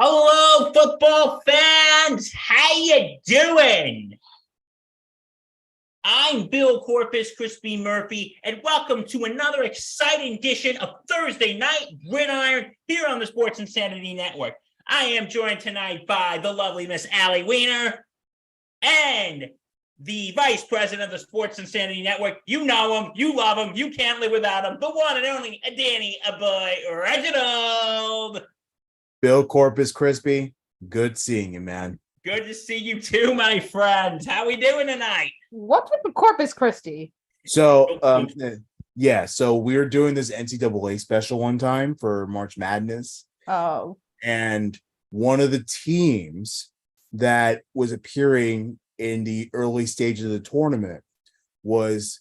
Hello, football fans. How you doing? I'm Bill Corpus Crispy Murphy, and welcome to another exciting edition of Thursday Night Gridiron here on the Sports Insanity Network. I am joined tonight by the lovely Miss Allie Weiner and the Vice President of the Sports Insanity Network. You know him, you love him, you can't live without him. The one and only Danny Boy Reginald. Bill Corpus Crispy, good seeing you, man. Good to see you too, my friends. How we doing tonight? What's with the Corpus Christi? So, so we were doing this NCAA special one time for March Madness. Oh. And one of the teams that was appearing in the early stages of the tournament was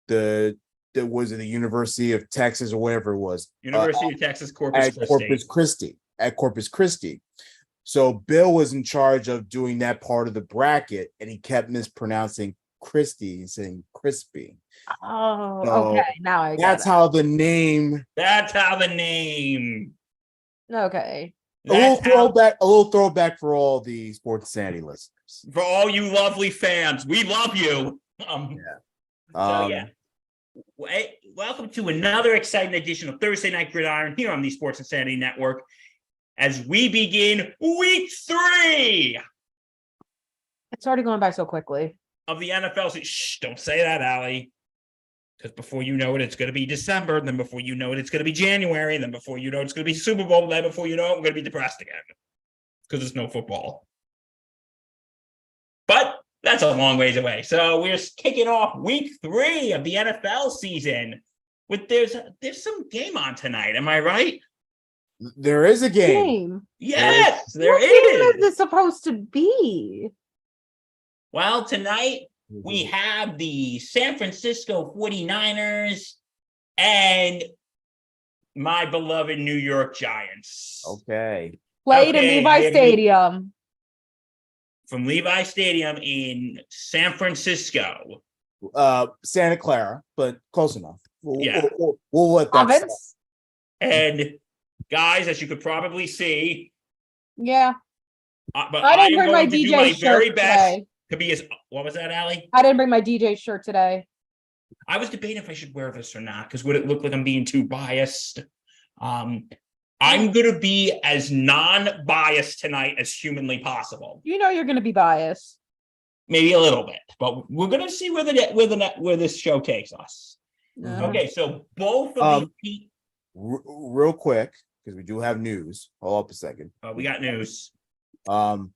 the University of Texas or whatever it was. University of Texas Corpus Christi. At Corpus Christi. So Bill was in charge of doing that part of the bracket, and he kept mispronouncing Christie and saying crispy. Oh, So okay. Now I that's how the name. Okay. A little throwback for all the Sports Sanity listeners. For all you lovely fans, we love you. Welcome to another exciting edition of Thursday Night Gridiron here on the Sports Insanity Network as we begin week 3. It's already going by so quickly. Of the NFL season. Shh, don't say that, Allie. Because before you know it, it's going to be December. Then before you know it, it's going to be January. Then before you know it, it's going to be Super Bowl. Then before you know it, we're going to be depressed again. Because there's no football. But that's a long ways away. So we're kicking off week 3 of the NFL season. There's some game on tonight. Am I right? There is a game. Yes, there what is. What game is it supposed to be? Well, tonight we have the San Francisco 49ers and my beloved New York Giants. Okay. Played in Levi Stadium. From Levi Stadium in San Francisco. Santa Clara, but close enough. We'll let that Province? And guys, as you could probably see. Yeah. But I didn't am bring my going to DJ do my shirt very best today. to be as. What was that, Allie? I didn't bring my DJ shirt today. I was debating if I should wear this or not, because would it look like I'm being too biased? I'm going to be as non-biased tonight as humanly possible. You know you're going to be biased. Maybe a little bit, but we're going to see where this show takes us. Okay, so both of these real quick, because we do have news. Hold up a second. We got news. Trayvon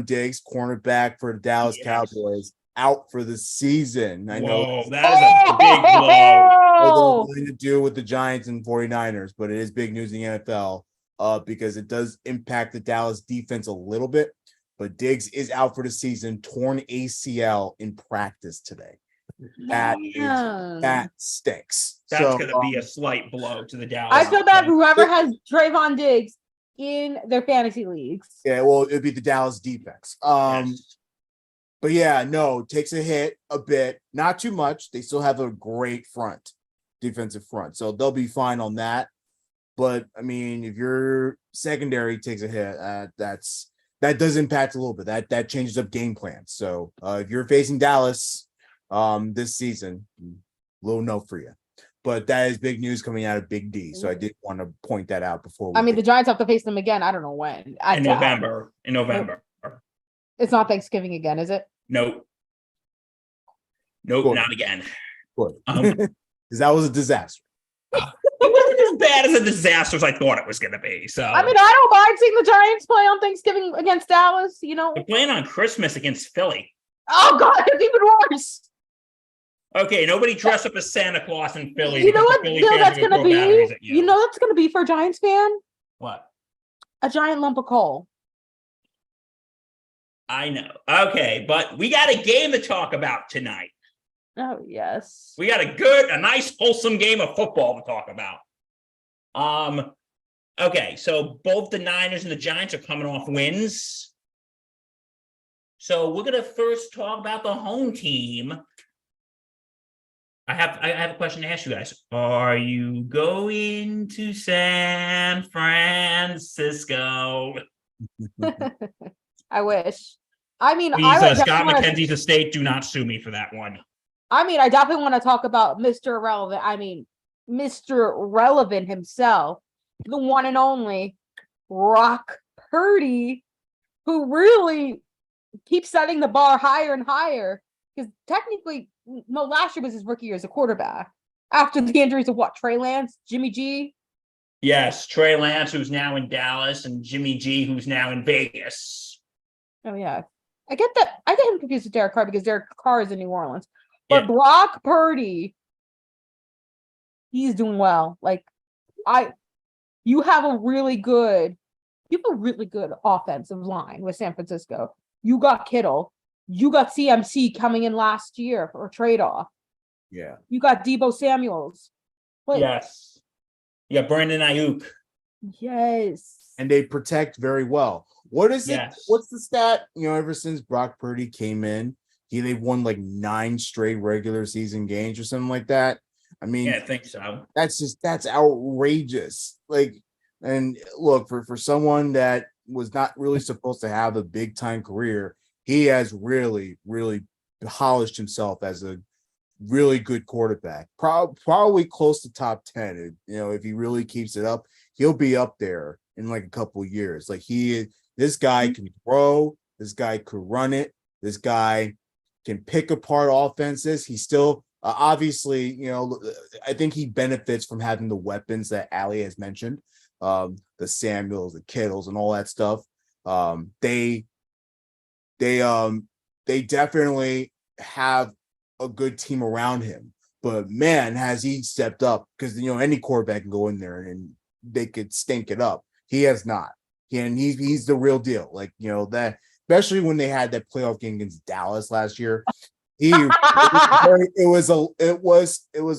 Diggs, cornerback for the Dallas Cowboys, out for the season. I know that is a big blow. Nothing to do with the Giants and 49ers, but it is big news in the NFL because it does impact the Dallas defense a little bit. But Diggs is out for the season, torn ACL in practice today. That stinks. That's going to be a slight blow to the Dallas. I feel bad whoever has Trayvon Diggs in their fantasy leagues. Yeah, well, it'd be the Dallas defense. Yes. But yeah, no, takes a hit a bit, not too much. They still have a great defensive front, so they'll be fine on that. But I mean, if your secondary takes a hit, that does impact a little bit. That changes up game plans. So if you're facing Dallas this season, little note for you. But that is big news coming out of Big D. So I did want to point that out before. The Giants have to face them again. I don't know when. In November. It's not Thanksgiving again, is it? Nope, not again. Because that was a disaster. It wasn't as bad as a disaster as I thought it was going to be. So I don't mind seeing the Giants play on Thanksgiving against Dallas. They're playing on Christmas against Philly. Oh God, it's even worse. Okay, nobody dress up as Santa Claus in Philly. You know what that's going to be? You know that's going to be for a Giants fan? What? A giant lump of coal. I know. Okay, but we got a game to talk about tonight. Oh, yes. We got a nice, wholesome game of football to talk about. Okay, so both the Niners and the Giants are coming off wins. So we're going to first talk about the home team. I have a question to ask you guys. Are you going to San Francisco? I wish. I mean, Please, I would Scott definitely want to. McKenzie's estate, do not sue me for that one. I mean, I definitely want to talk about Mr. Irrelevant. I mean, Mr. Relevant himself, the one and only Brock Purdy, who really keeps setting the bar higher and higher. Because technically, no, last year was his rookie year as a quarterback. After the injuries of what, Trey Lance, Jimmy G. Yes, Trey Lance, who's now in Dallas, and Jimmy G, who's now in Vegas. Oh yeah, I get that. I get him confused with Derek Carr because Derek Carr is in New Orleans, but Yeah. Brock Purdy, he's doing well. Like you have a really good offensive line with San Francisco. You got Kittle, you got CMC coming in last year for a trade off. Yeah. You got Debo Samuels. Like, Yes. You got Brandon Ayuk. yes. And they protect very well. What is it? Yes. What's the stat? Ever since Brock Purdy came in, they've won like 9 straight regular season games or something like that. I mean, Yeah, I think so. that's outrageous. Like, and look, for someone that was not really supposed to have a big time career, he has really, really polished himself as a really good quarterback. Probably close to top 10. If he really keeps it up, he'll be up there in like a couple of years. Like this guy can throw, this guy could run it, this guy can pick apart offenses. He's still obviously, I think he benefits from having the weapons that Ali has mentioned, the Samuels, the Kittles, and all that stuff. They definitely have a good team around him. But man, has he stepped up, because any quarterback can go in there and they could stink it up. He has not. And he's the real deal. Like, that, especially when they had that playoff game against Dallas last year. It was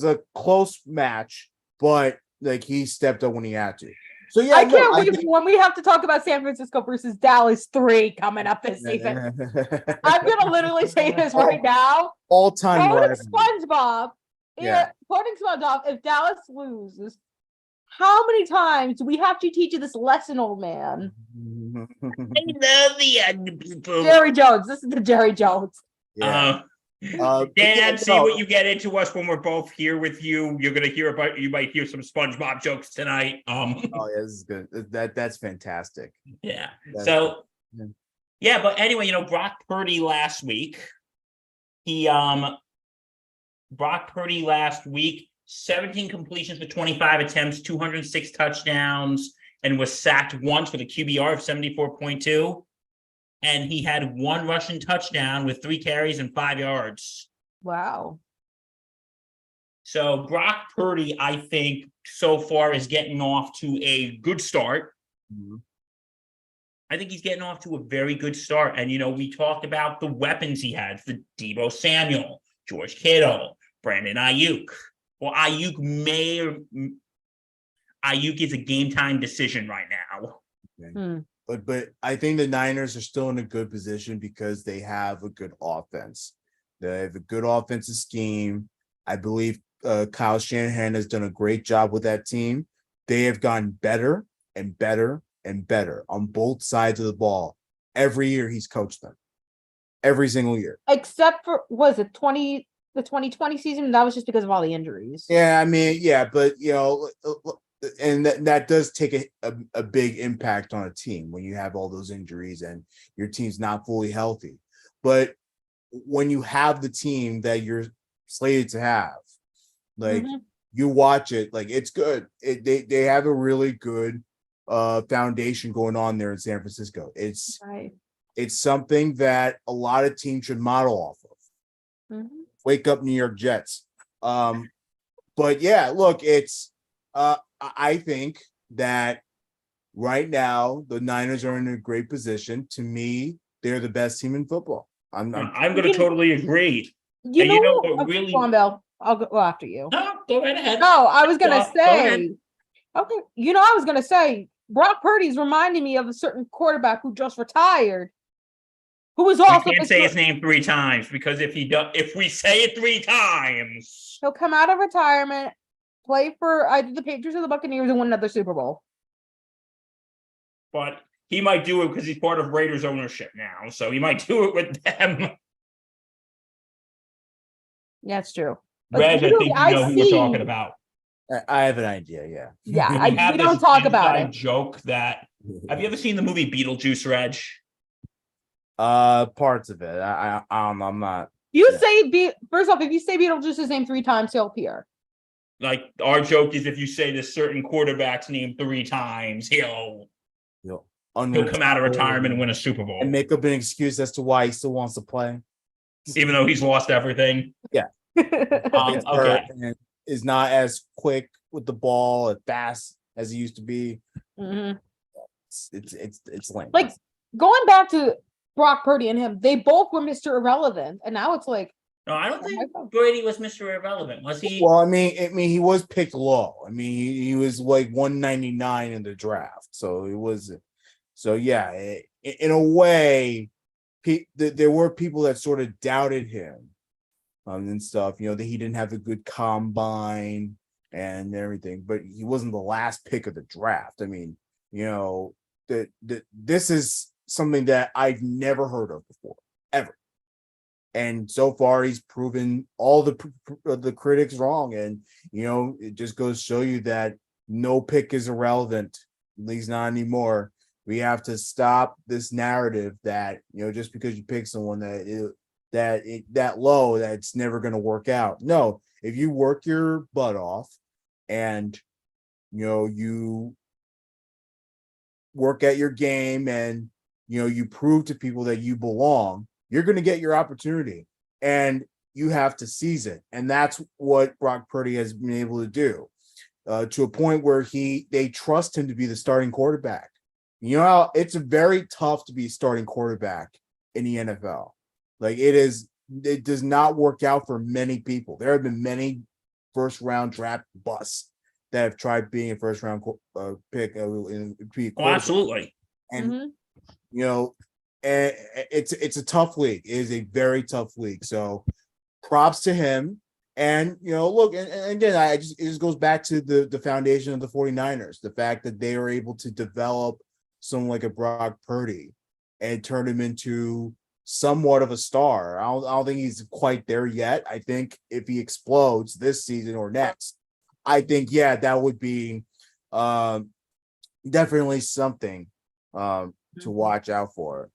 a close match, but like he stepped up when he had to. So yeah, I can't wait when we have to talk about San Francisco versus Dallas 3 coming up this season. I'm gonna literally say this right now. All-time Quoting rivalry. SpongeBob. Yeah. Quoting SpongeBob, if Dallas loses, how many times do we have to teach you this lesson, old man? I love the young people. Jerry Jones. This is the Jerry Jones. Yeah. Dan, see what you get into us when we're both here with you. You're gonna hear you might hear some SpongeBob jokes tonight. Oh yeah, this is good. That's fantastic. Yeah. That's yeah, but anyway, Brock Purdy last week. Brock Purdy last week, 17 completions for 25 attempts, 206 touchdowns, and was sacked once with a QBR of 74.2. And he had 1 rushing touchdown with 3 carries and 5 yards. Wow. So Brock Purdy, I think, so far is getting off to a good start. Mm-hmm. I think he's getting off to a very good start. And, we talked about the weapons he had, the Debo Samuel, George Kittle, Brandon Ayuk. Well, Ayuk is a game time decision right now. Okay. But I think the Niners are still in a good position because they have a good offense. They have a good offensive scheme. I believe Kyle Shanahan has done a great job with that team. They have gotten better and better and better on both sides of the ball. Every year he's coached them. Every single year. Except for, was it the 2020 season? That was just because of all the injuries. Yeah, I mean, yeah, but and that does take a big impact on a team when you have all those injuries and your team's not fully healthy. But when you have the team that you're slated to have, like you watch it, like it's good. They have a really good foundation going on there in San Francisco. It's something that a lot of teams should model off of. Wake up, New York Jets. But yeah, look, it's I think that right now the Niners are in a great position. To me, they're the best team in football. I'm going to totally agree. Really, Bell, I'll go after you. No, go right ahead. No, I was going to say, okay, I was going to say, Brock Purdy's reminding me of a certain quarterback who just retired, who was We also can't say Mr. his name 3 times because if we say it 3 times, He'll come out of retirement, play for either the Patriots or the Buccaneers, and win another Super Bowl. but he might do it because he's part of Raiders ownership now, so he might do it with them. Yeah, it's true. Reg, I think you know who we're talking about. I have an idea. Yeah. Yeah, We have we don't this talk about inside it. joke that. Have you ever seen the movie Beetlejuice, Reg? Parts of it. I don't know. I'm not. You Yeah. say first off, if you say Beetlejuice's name 3 times, he'll appear. Like our joke is if you say this certain quarterback's name 3 times, he'll come out of retirement and win a Super Bowl, and make up an excuse as to why he still wants to play, even though he's lost everything. Yeah. Okay. And is not as quick with the ball, as fast as he used to be. Mhm. It's lame. Like going back to Brock Purdy and him, they both were Mr. Irrelevant, and now it's like, No, I don't think Brady was Mr. Irrelevant, was he? Well, I mean, he was picked low. I mean, he was like 199 in the draft, so it was. So yeah, in a way, there were people that sort of doubted him, and stuff. You know, that he didn't have a good combine and everything, but he wasn't the last pick of the draft. I mean, you know, this is something that I've never heard of before, ever. And so far, he's proven all the critics wrong. And you know, it just goes to show you that no pick is irrelevant, at least not anymore. We have to stop this narrative that, you know, just because you pick someone that low, that it's never going to work out. No, if you work your butt off, and you know, you work at your game, and you know, you prove to people that you belong, you're going to get your opportunity, and you have to seize it. And that's what Brock Purdy has been able to do, to a point where they trust him to be the starting quarterback. You know how it's very tough to be a starting quarterback in the NFL. Like it does not work out for many people. There have been many first round draft busts that have tried being a first round pick. Absolutely. And you know, and it's a tough league. It is a very tough league. So props to him. And you know, look, and again, it just goes back to the foundation of the 49ers, the fact that they were able to develop someone like a Brock Purdy and turn him into somewhat of a star. I don't think he's quite there yet. I think if he explodes this season or next, I think, yeah, that would be definitely something to watch out for.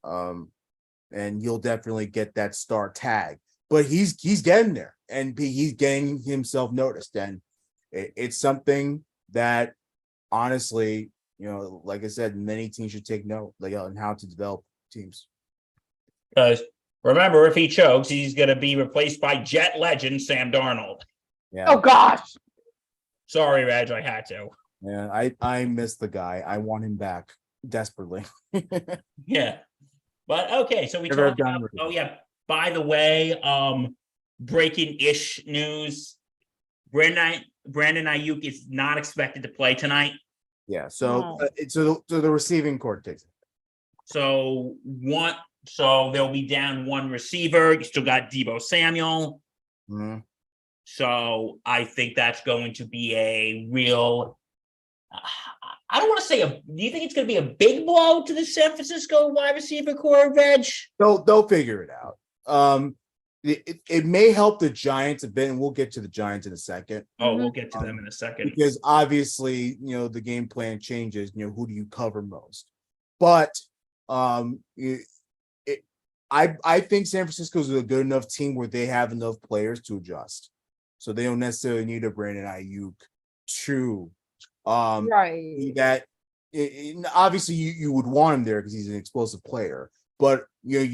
And you'll definitely get that star tag. But he's getting there, and he's getting himself noticed. And it's something that, honestly, you know, like I said, many teams should take note, like, on how to develop teams. Because remember, if he chokes, he's going to be replaced by Jet legend Sam Darnold. Yeah. oh gosh, Sorry, Reg, I had to. Yeah, I miss the guy. I want him back desperately. Yeah. But okay, so we Never talked about, oh yeah, by the way, breaking-ish news. Brandon Ayuk is not expected to play tonight. Yeah, so so the receiving court takes it. So they'll be down one receiver. You still got Deebo Samuel. Mm-hmm. So I think that's going to be a real. I don't want to say do you think it's going to be a big blow to the San Francisco wide receiver core, Reg? They'll figure it out. It may help the Giants a bit, and we'll get to the Giants in a second. Oh, we'll get to them in a second. Because obviously, you know, the game plan changes. You know, who do you cover most? But I think San Francisco is a good enough team where they have enough players to adjust, so they don't necessarily need a Brandon Ayuk to right? that. Obviously, you would want him there because he's an explosive player, but you know,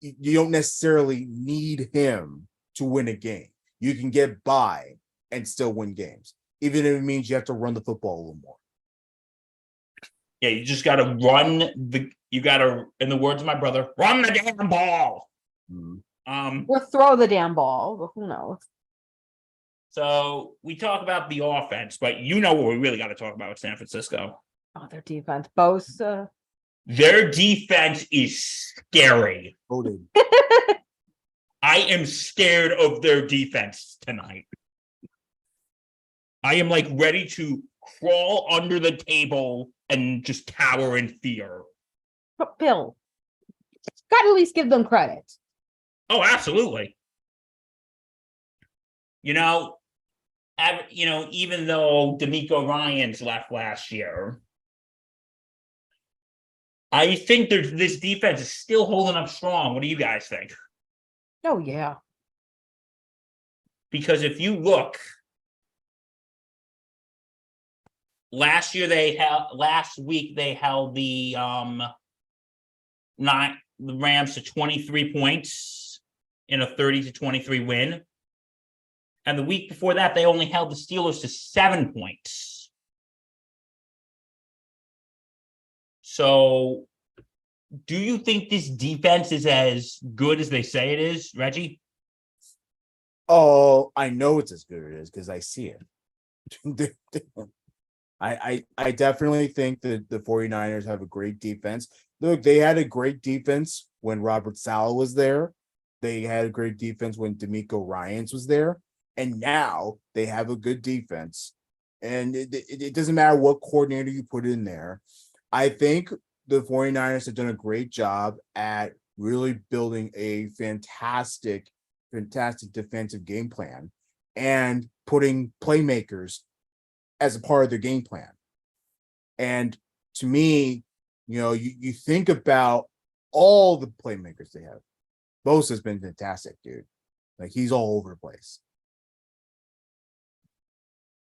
you don't necessarily need him to win a game. You can get by and still win games, even if it means you have to run the football a little more. Yeah, you just got to in the words of my brother, run the damn ball. Mm-hmm. Or throw the damn ball, but who knows? So we talk about the offense, but you know what we really got to talk about with San Francisco. Oh, their defense. Bosa. Their defense is scary. Voted. I am scared of their defense tonight. I am like ready to crawl under the table and just cower in fear. But Bill, gotta at least give them credit. Oh, absolutely. Even though D'Amico Ryans left last year, I think this defense is still holding up strong. What do you guys think? Oh yeah. Because if you look, last week they held the Rams to 23 points in a 30-23 win. And the week before that, they only held the Steelers to 7 points. So, do you think this defense is as good as they say it is, Reggie? Oh, I know it's as good as it is because I see it. I definitely think that the 49ers have a great defense. Look, they had a great defense when Robert Saleh was there. They had a great defense when D'Amico Ryans was there. And now they have a good defense. And it doesn't matter what coordinator you put in there. I think the 49ers have done a great job at really building a fantastic defensive game plan and putting playmakers as a part of their game plan. And to me, you think about all the playmakers they have. Bosa's been fantastic, dude. Like, he's all over the place.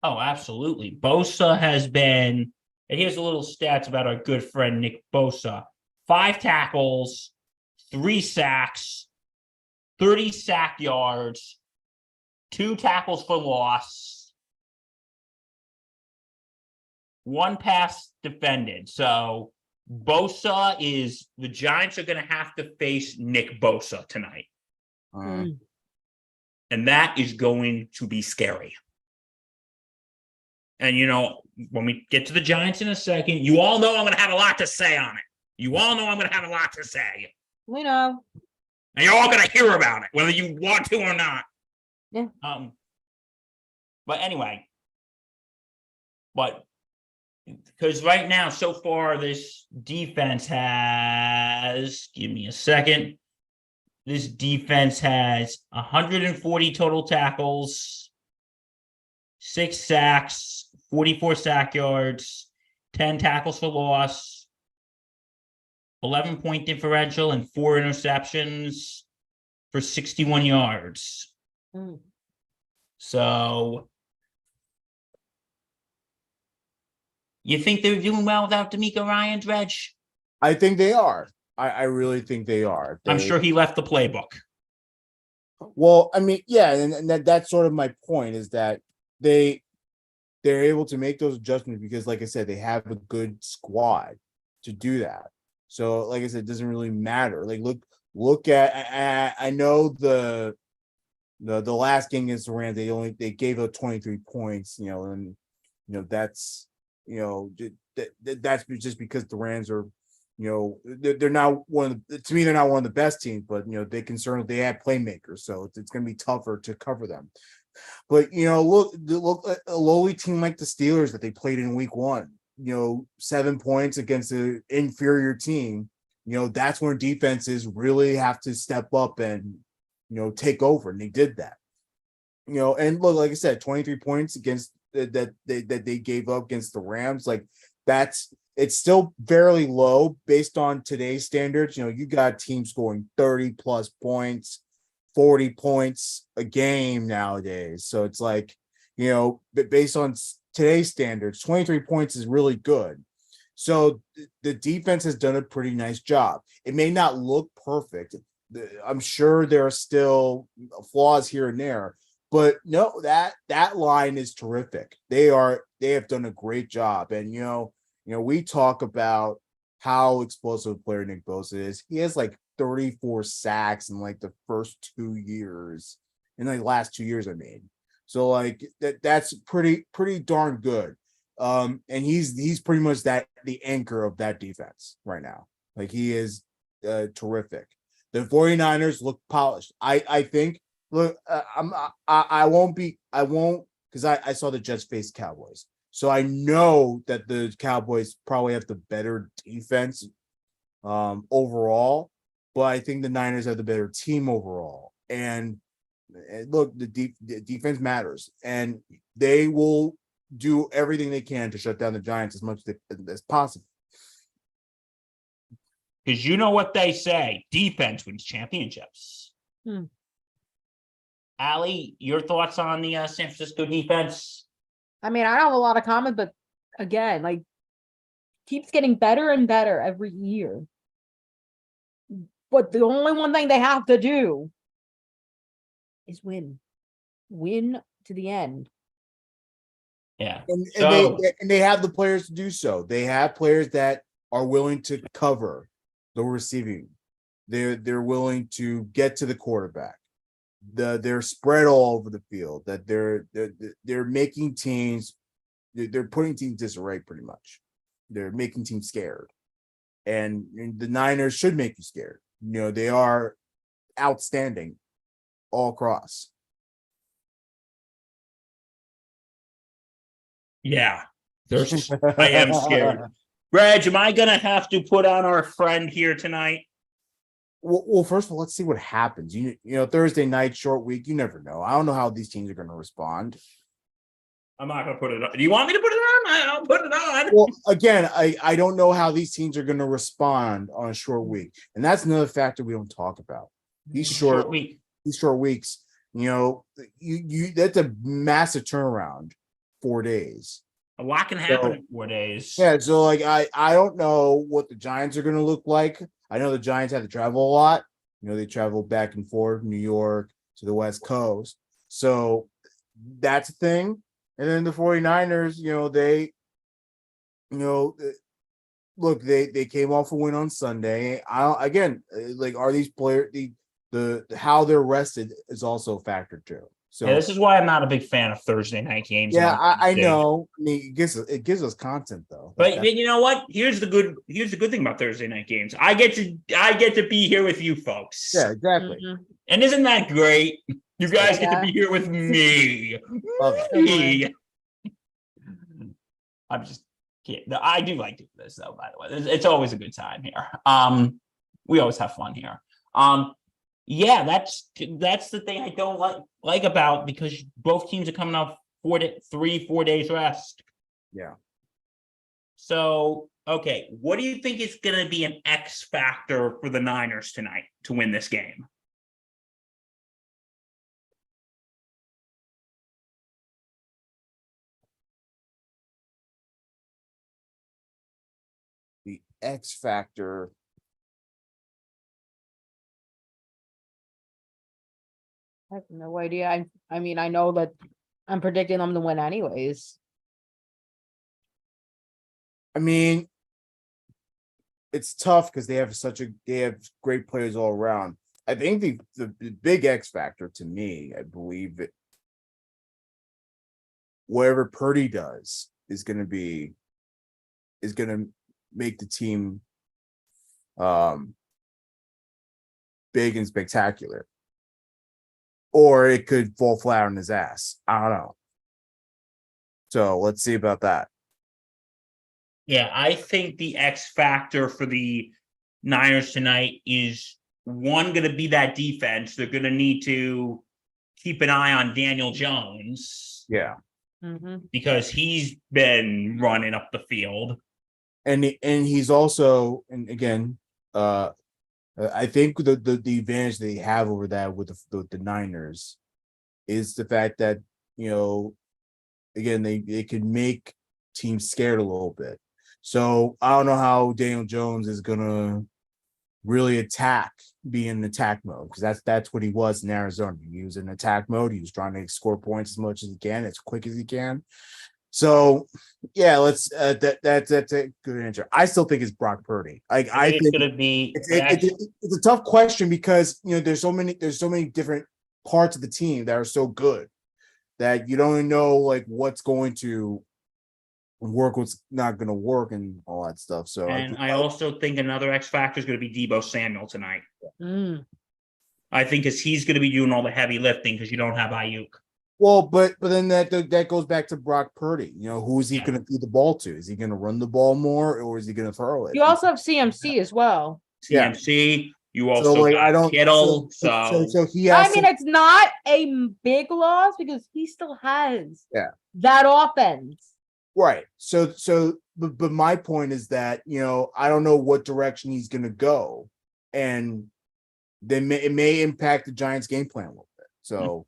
Oh, absolutely. Bosa has been, and here's a little stats about our good friend Nick Bosa. 5 tackles, 3 sacks, 30 sack yards, 2 tackles for loss, 1 pass defended. So the Giants are going to have to face Nick Bosa tonight. And that is going to be scary. And, when we get to the Giants in a second, you all know I'm going to have a lot to say on it. You all know I'm going to have a lot to say. We know. And you're all going to hear about it, whether you want to or not. Yeah. But anyway. Because right now, so far, this defense has, give me a second. This defense has 140 total tackles, 6 sacks, 44 sack yards, 10 tackles for loss, 11-point differential, and 4 interceptions for 61 yards. So, you think they're doing well without D'Amico Ryans, Reg? I think they are. I really think they are. I'm sure he left the playbook. Well, I mean, yeah, and that's sort of my point, is that they're able to make those adjustments because, like I said, they have a good squad to do that. So, like I said, it doesn't really matter. Like, look at I know the last game against the Rams, they gave up 23 points, and that's that's just because the Rams are, they're not to me, they're not one of the best teams, but they have playmakers, so it's going to be tougher to cover them. But look at a lowly team like the Steelers that they played in week 1, 7 points against an inferior team. That's when defenses really have to step up and take over, and they did that. And look, like I said, 23 points against that they gave up against the Rams, like it's still fairly low based on today's standards. You got teams scoring 30 plus points, 40 points a game nowadays. So it's like, based on today's standards, 23 points is really good. So the defense has done a pretty nice job. It may not look perfect. I'm sure there are still flaws here and there, but no, that line is terrific. They have done a great job. And, we talk about how explosive a player Nick Bosa is. He has like 34 sacks in like the first 2 years, in the last 2 years, I mean. So like that's pretty darn good. And he's pretty much the anchor of that defense right now. Like he is terrific. The 49ers look polished. I think. Look, I won't because I saw the Jets face Cowboys, so I know that the Cowboys probably have the better defense overall, but I think the Niners have the better team overall. And look, the defense matters, and they will do everything they can to shut down the Giants as much as possible. Because you know what they say, defense wins championships. Allie, your thoughts on the San Francisco defense? I mean, I don't have a lot of comments, but again, like, keeps getting better and better every year. But the only one thing they have to do is win to the end. Yeah, and they have the players to do so. They have players that are willing to cover the receiving. They're willing to get to the quarterback. They're spread all over the field. That they're making teams. They're putting teams disarray pretty much. They're making teams scared, and the Niners should make you scared. They are outstanding all across. Yeah, I am scared. Reg, am I gonna have to put on our friend here tonight? Well, first of all, let's see what happens. Thursday night, short week. You never know. I don't know how these teams are going to respond. I'm not going to put it on. Do you want me to put it on? I'll put it on. Well, again, I don't know how these teams are going to respond on a short week, and that's another factor we don't talk about. These short weeks. That's a massive turnaround. 4 days. A lot can happen in 4 days. Yeah, so like I don't know what the Giants are going to look like. I know the Giants have to travel a lot. They travel back and forth, New York to the West Coast. So that's a thing. And then the 49ers, they came off a win on Sunday. Are these players the how they're rested is also a factor too. So this is why I'm not a big fan of Thursday night games. Yeah, I know. I mean, it gives us content though. But you know what? Here's the good thing about Thursday night games. I get to be here with you folks. Yeah, exactly. Mm-hmm. And isn't that great? You guys get to be here with me. Me. I'm just kidding. I do like doing this though, by the way. It's always a good time here. We always have fun here. Yeah, that's the thing I don't like about, because both teams are coming off 4 days rest. Yeah. So, okay, what do you think is going to be an X factor for the Niners tonight to win this game? The X factor. I have no idea. I mean, I know that I'm predicting them to win anyways. I mean, it's tough because they have great players all around. I think the big X factor to me, I believe that whatever Purdy does is going to make the team big and spectacular. Or it could fall flat on his ass. I don't know. So let's see about that. Yeah, I think the X factor for the Niners tonight is going to be that defense. They're going to need to keep an eye on Daniel Jones. Yeah. Because he's been running up the field. And he's also, and again, I think the advantage they have over that with the Niners is the fact that, again, they can make teams scared a little bit. So I don't know how Daniel Jones is gonna really be in attack mode, because that's what he was in Arizona. He was in attack mode. He was trying to score points as much as he can, as quick as he can. So yeah, let's that's a good answer. I still think it's Brock Purdy. I think it's going to be. It's a tough question because there's so many different parts of the team that are so good that you don't know what's going to work what's not going to work and all that stuff. So And I also think another X factor is going to be Debo Samuel tonight. Mm. I think because he's going to be doing all the heavy lifting because you don't have Ayuk. well, but then that goes back to Brock Purdy. You know, who is he going to feed the ball to? Is he going to run the ball more, or is he going to throw it? You also have CMC as well. Yeah. CMC. You So also like I got don't Kittle. so he has. I mean, it's not a big loss because he still has that offense. Right. But my point is that, you know, I don't know what direction he's going to go, and then it may impact the Giants' game plan a little bit. So,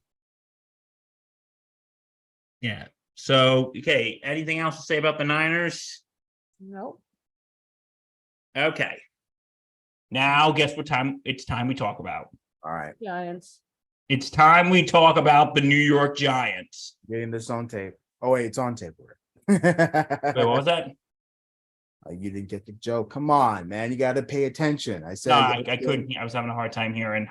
yeah. So, okay. Anything else to say about the Niners? Nope. Okay. Now, guess what time? It's time we talk about. all right, Giants. It's time we talk about the New York Giants. getting this on tape. Oh wait, it's on tape already. Wait, what was that? You didn't get the joke. Come on, man. You got to pay attention. I said No, I couldn't. I was having a hard time hearing.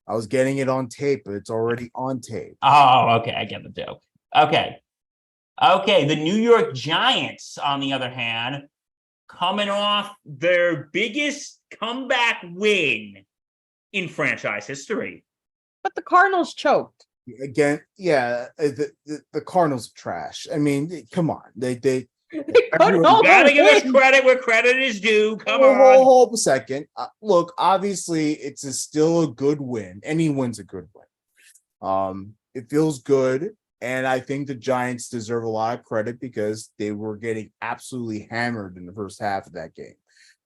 I was getting it on tape, but it's already on tape. Oh, okay. I get the joke. Okay. The New York Giants, on the other hand, coming off their biggest comeback win in franchise history. But the Cardinals choked. Again, the Cardinals are trash. I mean, come on. They couldn't You gotta give us credit where credit is due. Come on. Hold a second. Look, obviously, still a good win. Any win's a good win. It feels good, and I think the Giants deserve a lot of credit because they were getting absolutely hammered in the first half of that game.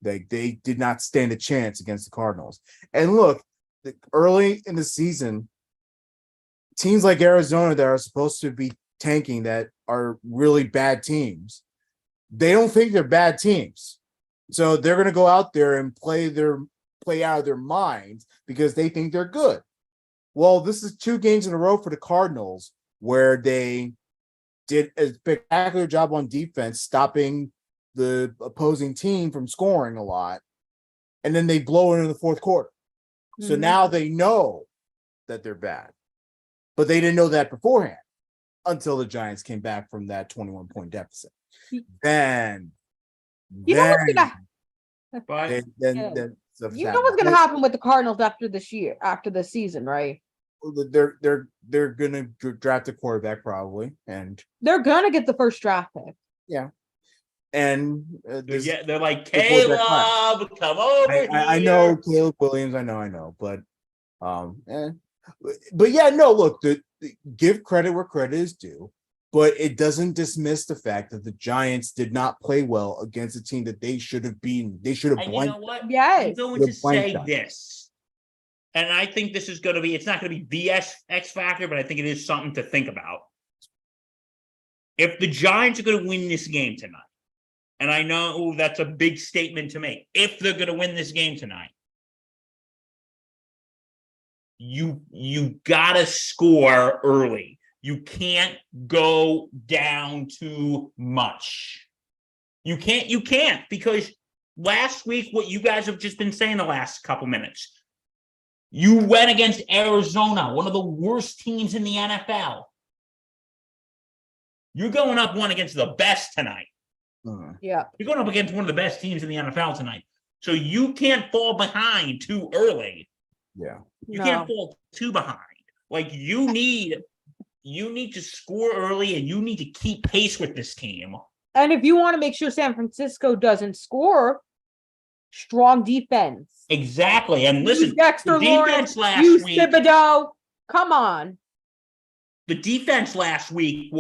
They did not stand a chance against the Cardinals. And look, early in the season, teams like Arizona that are supposed to be tanking, that are really bad teams, they don't think they're bad teams. So they're going to go out there and play out of their minds because they think they're good. Well, this is 2 games in a row for the Cardinals where they did a spectacular job on defense, stopping the opposing team from scoring a lot. And then they blow it in the fourth quarter. So now they know that they're bad. But they didn't know that beforehand until the Giants came back from that 21-point deficit. Then you know what's gonna happen with the Cardinals after this year, after the season, right? They're gonna draft a quarterback probably, and they're gonna get the first draft pick. Yeah, and they're like, Caleb, come over here. I know Caleb Williams. I know, but look, give credit where credit is due. But it doesn't dismiss the fact that the Giants did not play well against a team that they should have beaten. They should have blanked. You know what? Yes. I'm going to say this. And I think this is going to be, it's not going to be the X factor, but I think it is something to think about. If the Giants are going to win this game tonight, and I know that's a big statement to make, if they're going to win this game tonight, you got to score early. You can't go down too much. You can't, because last week, what you guys have just been saying the last couple minutes, you went against Arizona, one of the worst teams in the NFL. You're going up one against the best tonight. Yeah. You're going up against one of the best teams in the NFL tonight. So you can't fall behind too early. Yeah. You can't fall too behind. Like, you need to score early, and you need to keep pace with this team. And if you want to make sure San Francisco doesn't score, strong defense. Exactly. And listen, Dexter the defense Lawrence, last week, Thibodeau, come on. The defense last week,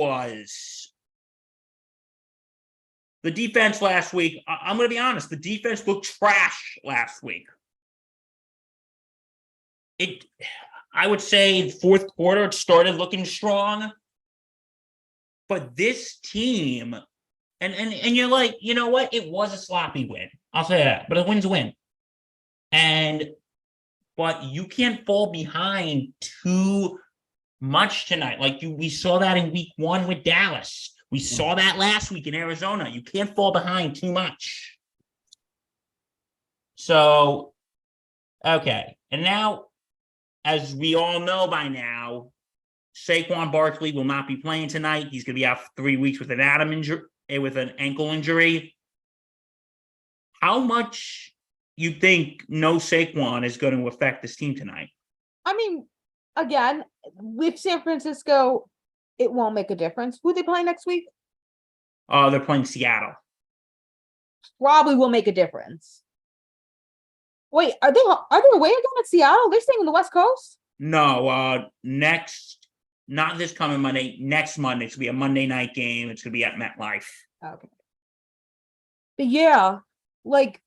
I'm going to be honest, the defense looked trash last week. I would say fourth quarter, it started looking strong. But this team, and you're like, you know what? It was a sloppy win. I'll say that. But a win's a win. But you can't fall behind too much tonight. Like we saw that in week 1 with Dallas. We saw that last week in Arizona. You can't fall behind too much. So, okay. And now, as we all know by now, Saquon Barkley will not be playing tonight. He's going to be out for 3 weeks with an ankle injury. How much you think no Saquon is going to affect this team tonight? I mean, again, with San Francisco, it won't make a difference. Who they play next week? They're playing Seattle. Probably will make a difference. Wait, are they away again at Seattle? They're staying on the West Coast? No, not this coming Monday. Next Monday, it's gonna be a Monday night game. It's gonna be at MetLife. Okay. But yeah, like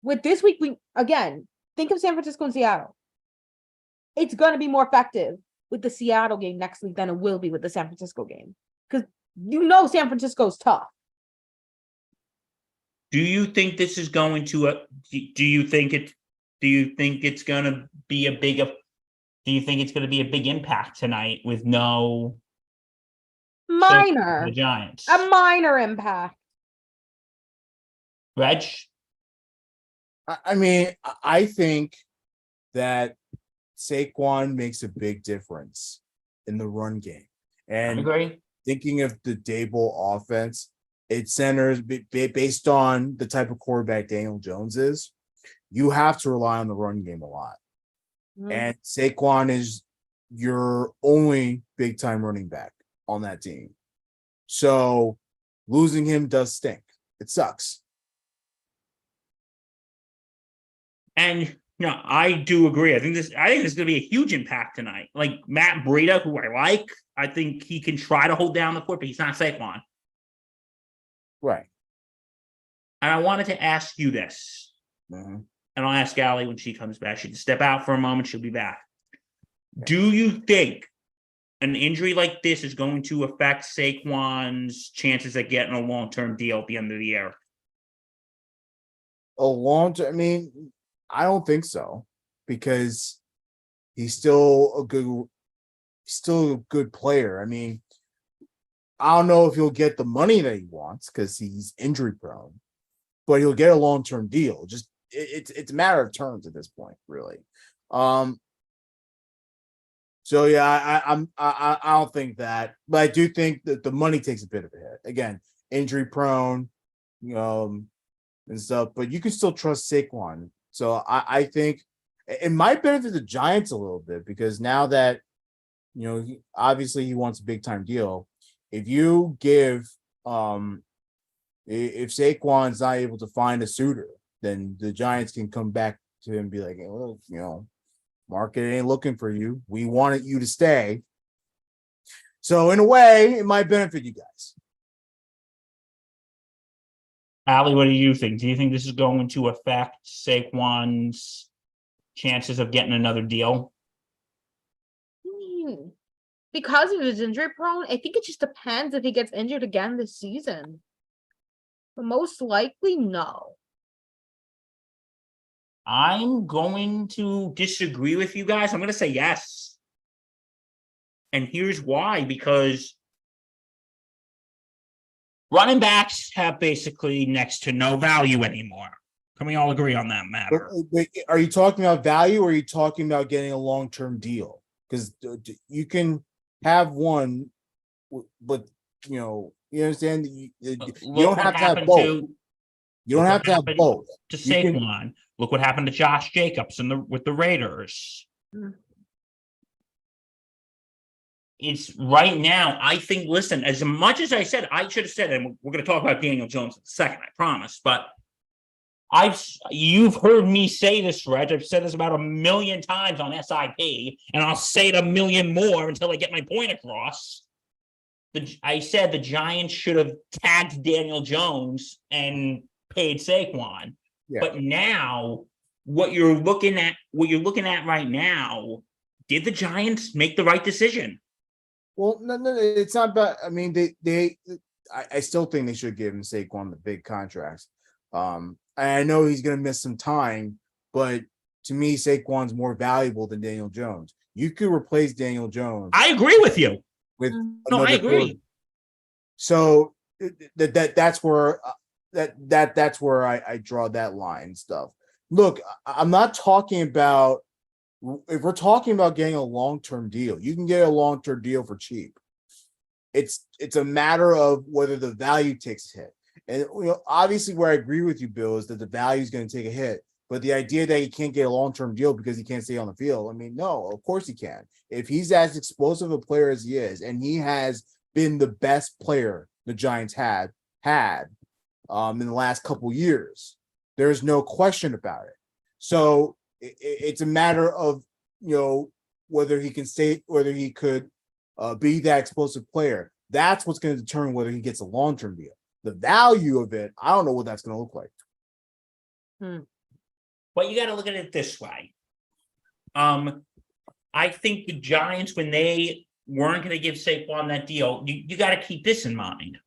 with this week, we again think of San Francisco and Seattle. It's gonna be more effective with the Seattle game next week than it will be with the San Francisco game. Because San Francisco's tough. Do you think this is going to? Do you think it's going to be a big? Do you think it's going to be a big impact tonight with no minor the Giants? A minor impact. Reg? I mean, I think that Saquon makes a big difference in the run game. And I agree. Thinking of the Dable offense, it centers based on the type of quarterback Daniel Jones is. You have to rely on the run game a lot. And Saquon is your only big time running back on that team. So losing him does stink. It sucks. And I do agree. I think this is going to be a huge impact tonight. Like Matt Breida, who I like, I think he can try to hold down the fort, but he's not Saquon. Right. And I wanted to ask you this. Mm-hmm. And I'll ask Allie when she comes back. She can step out for a moment. She'll be back. Do you think an injury like this is going to affect Saquon's chances at getting a long-term deal at the end of the year? A long-term, I mean, I don't think so, because he's still a good player. I mean, I don't know if he'll get the money that he wants because he's injury prone, but he'll get a long-term deal. Just it's a matter of terms at this point, really. So yeah, I don't think that, but I do think that the money takes a bit of a hit. Again, injury prone, and stuff, but you can still trust Saquon. So I think it might benefit the Giants a little bit, because now that obviously he wants a big time deal. If you give if Saquon's not able to find a suitor, then the Giants can come back to him and be like, hey, well, market ain't looking for you. We wanted you to stay. So in a way, it might benefit you guys. Allie, what do you think? Do you think this is going to affect Saquon's chances of getting another deal? Because of his injury prone, I think it just depends if he gets injured again this season. But most likely, no. I'm going to disagree with you guys. I'm going to say yes. And here's why, because running backs have basically next to no value anymore. Can we all agree on that matter? Wait, are you talking about value, or are you talking about getting a long-term deal? Because you can have one, but you understand, you don't have to have both. You don't have to have both. To Saquon, look what happened to Josh Jacobs with the Raiders. It's right now, I think, listen, as much as I said, I should have said, and we're going to talk about Daniel Jones in a second, I promise, but you've heard me say this, Reg. I've said this about 1 million times on SIP, and I'll say it 1 million more until I get my point across. I said the Giants should have tagged Daniel Jones and paid Saquon. Yeah. But now, what you're looking at right now, did the Giants make the right decision? Well, no, it's not about. I mean, I still think they should give him Saquon the big contracts. I know he's going to miss some time, but to me, Saquon's more valuable than Daniel Jones. You could replace Daniel Jones. I agree with you. I agree. So that's where that's where I draw that line and stuff. Look, I'm not talking about if we're talking about getting a long-term deal, you can get a long-term deal for cheap. It's a matter of whether the value takes a hit. And obviously where I agree with you, Bill, is that the value is going to take a hit. But the idea that he can't get a long-term deal because he can't stay on the field, I mean, no, of course he can. If he's as explosive a player as he is, and he has been the best player the Giants had in the last couple years, there's no question about it. So it's a matter of whether he can stay, whether he could be that explosive player. That's what's going to determine whether he gets a long-term deal. The value of it, I don't know what that's going to look like. But you got to look at it this way. I think the Giants, when they weren't going to give Saquon that deal, you got to keep this in mind.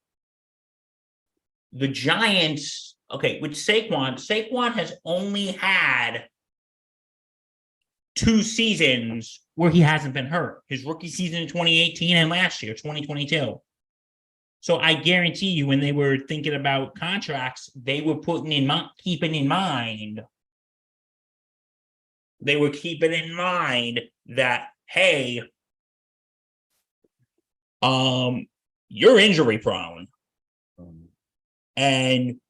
The Giants, okay, with Saquon has only had 2 seasons where he hasn't been hurt. His rookie season in 2018 and last year, 2022. So I guarantee you, when they were thinking about contracts, they were keeping in mind that, hey, you're injury prone, and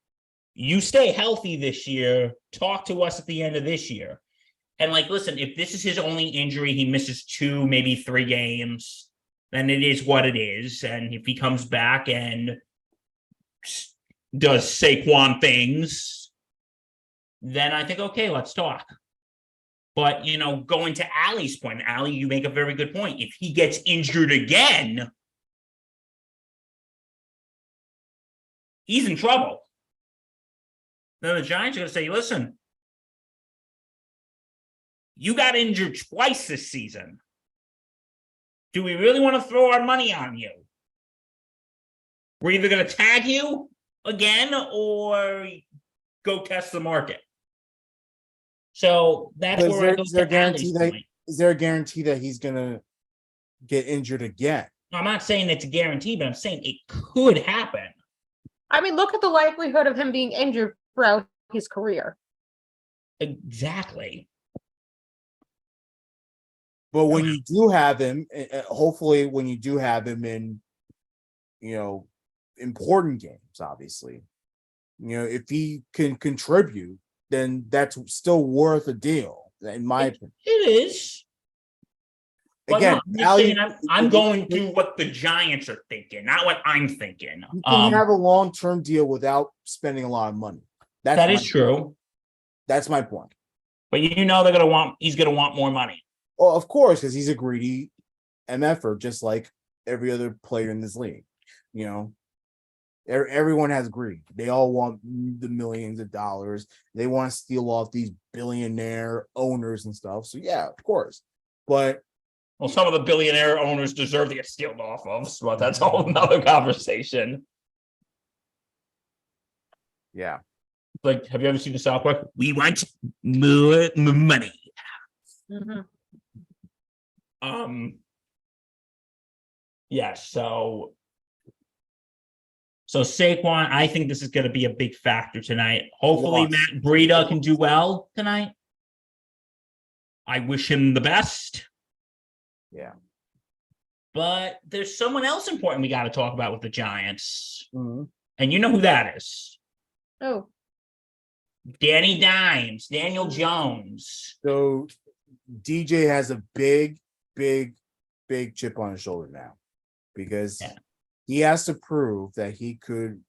you stay healthy this year. Talk to us at the end of this year. And listen, if this is his only injury, he misses 2, maybe 3 games, then it is what it is. And if he comes back and does Saquon things, then I think, okay, let's talk. But, going to Ali's point, Ali, you make a very good point. If he gets injured again, he's in trouble. Then the Giants are going to say, listen, you got injured twice this season. Do we really want to throw our money on you? We're either going to tag you again or go test the market. So that's where I go to Ali's point. Is there a guarantee that he's going to get injured again? I'm not saying it's a guarantee, but I'm saying it could happen. I mean, look at the likelihood of him being injured throughout his career. Exactly. But when you do have him, hopefully when you do have him in, important games, obviously, if he can contribute, then that's still worth a deal, in my opinion. It is. Again, I'm going through what the Giants are thinking, not what I'm thinking. You can have a long-term deal without spending a lot of money. That is true. That's my point. But he's going to want more money. Well, of course, because he's a greedy MFer, just like every other player in this league. Everyone has greed. They all want the millions of dollars. They want to steal off these billionaire owners and stuff. So yeah, of course. But some of the billionaire owners deserve to get stealed off of, but that's a whole nother conversation. Yeah. Have you ever seen the South Park? We want more money. Mm-hmm. Yeah, so Saquon, I think this is going to be a big factor tonight. Hopefully Matt Breida can do well tonight. I wish him the best. Yeah. But there's someone else important we got to talk about with the Giants. Mm-hmm. And you know who that is. Oh. Danny Dimes, Daniel Jones. So DJ has a big chip on his shoulder now, because he has to prove that he could,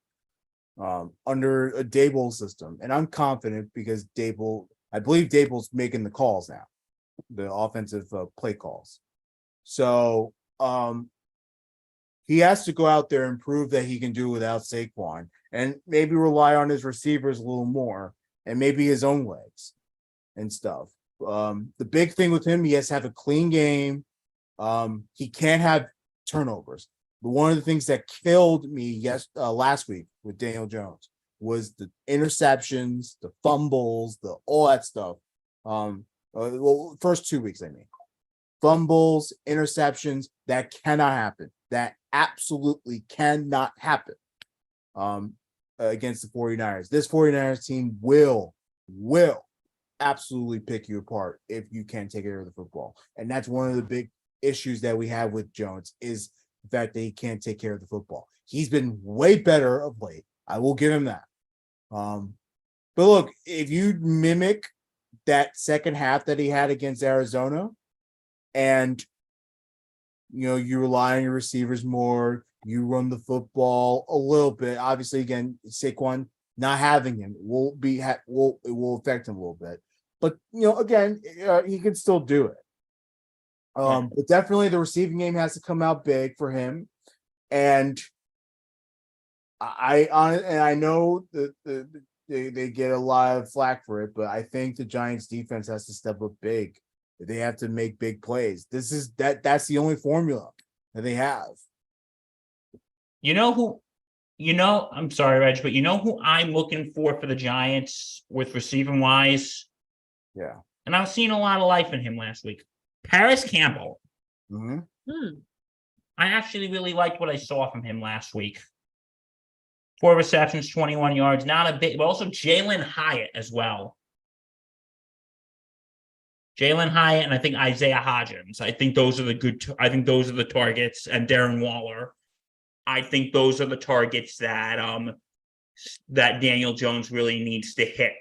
under a Dable system. And I'm confident because I believe Dable's making the calls now, the offensive play calls. So he has to go out there and prove that he can do without Saquon, and maybe rely on his receivers a little more, and maybe his own legs and stuff. The big thing with him, he has to have a clean game. He can't have turnovers. But one of the things that killed me last week with Daniel Jones was the interceptions, the fumbles, all that stuff. First 2 weeks, I mean. Fumbles, interceptions, that cannot happen. That absolutely cannot happen against the 49ers. This 49ers team will absolutely pick you apart if you can't take care of the football. And that's one of the big issues that we have with Jones is the fact that he can't take care of the football. He's been way better of late. I will give him that. But look, if you mimic that second half that he had against Arizona, and you rely on your receivers more, you run the football a little bit. Obviously, again, Saquon not having him it will affect him a little bit. But again, he can still do it. But definitely the receiving game has to come out big for him. And I know that they get a lot of flack for it, but I think the Giants defense has to step up big. They have to make big plays. That's the only formula that they have. I'm sorry, Reg, but you know who I'm looking for the Giants with receiving wise? Yeah. And I was seeing a lot of life in him last week. Paris Campbell. Mm-hmm. I actually really liked what I saw from him last week. 4 receptions, 21 yards, not a bit, but also Jalen Hyatt as well. Jalen Hyatt and I think Isaiah Hodgins. I think those are the targets, and Darren Waller. I think those are the targets that that Daniel Jones really needs to hit.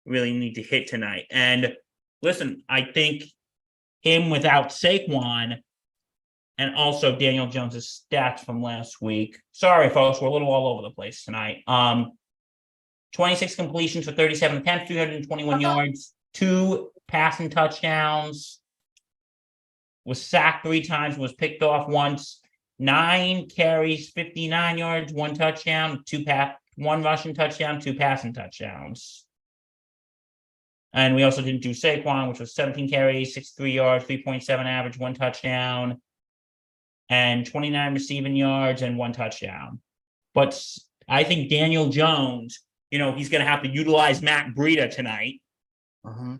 Really need to hit tonight. And listen, I think him without Saquon and also Daniel Jones's stats from last week. Sorry, folks, we're a little all over the place tonight. 26 completions for 37 attempts, 321 yards, 2 passing touchdowns. Was sacked 3 times, was picked off once. 9 carries, 59 yards, 1 touchdown, 1 rushing touchdown, 2 passing touchdowns. And we also didn't do Saquon, which was 17 carries, 63 yards, 3.7 average, 1 touchdown, and 29 receiving yards and 1 touchdown. But I think Daniel Jones, he's going to have to utilize Matt Breida tonight. Uh-huh.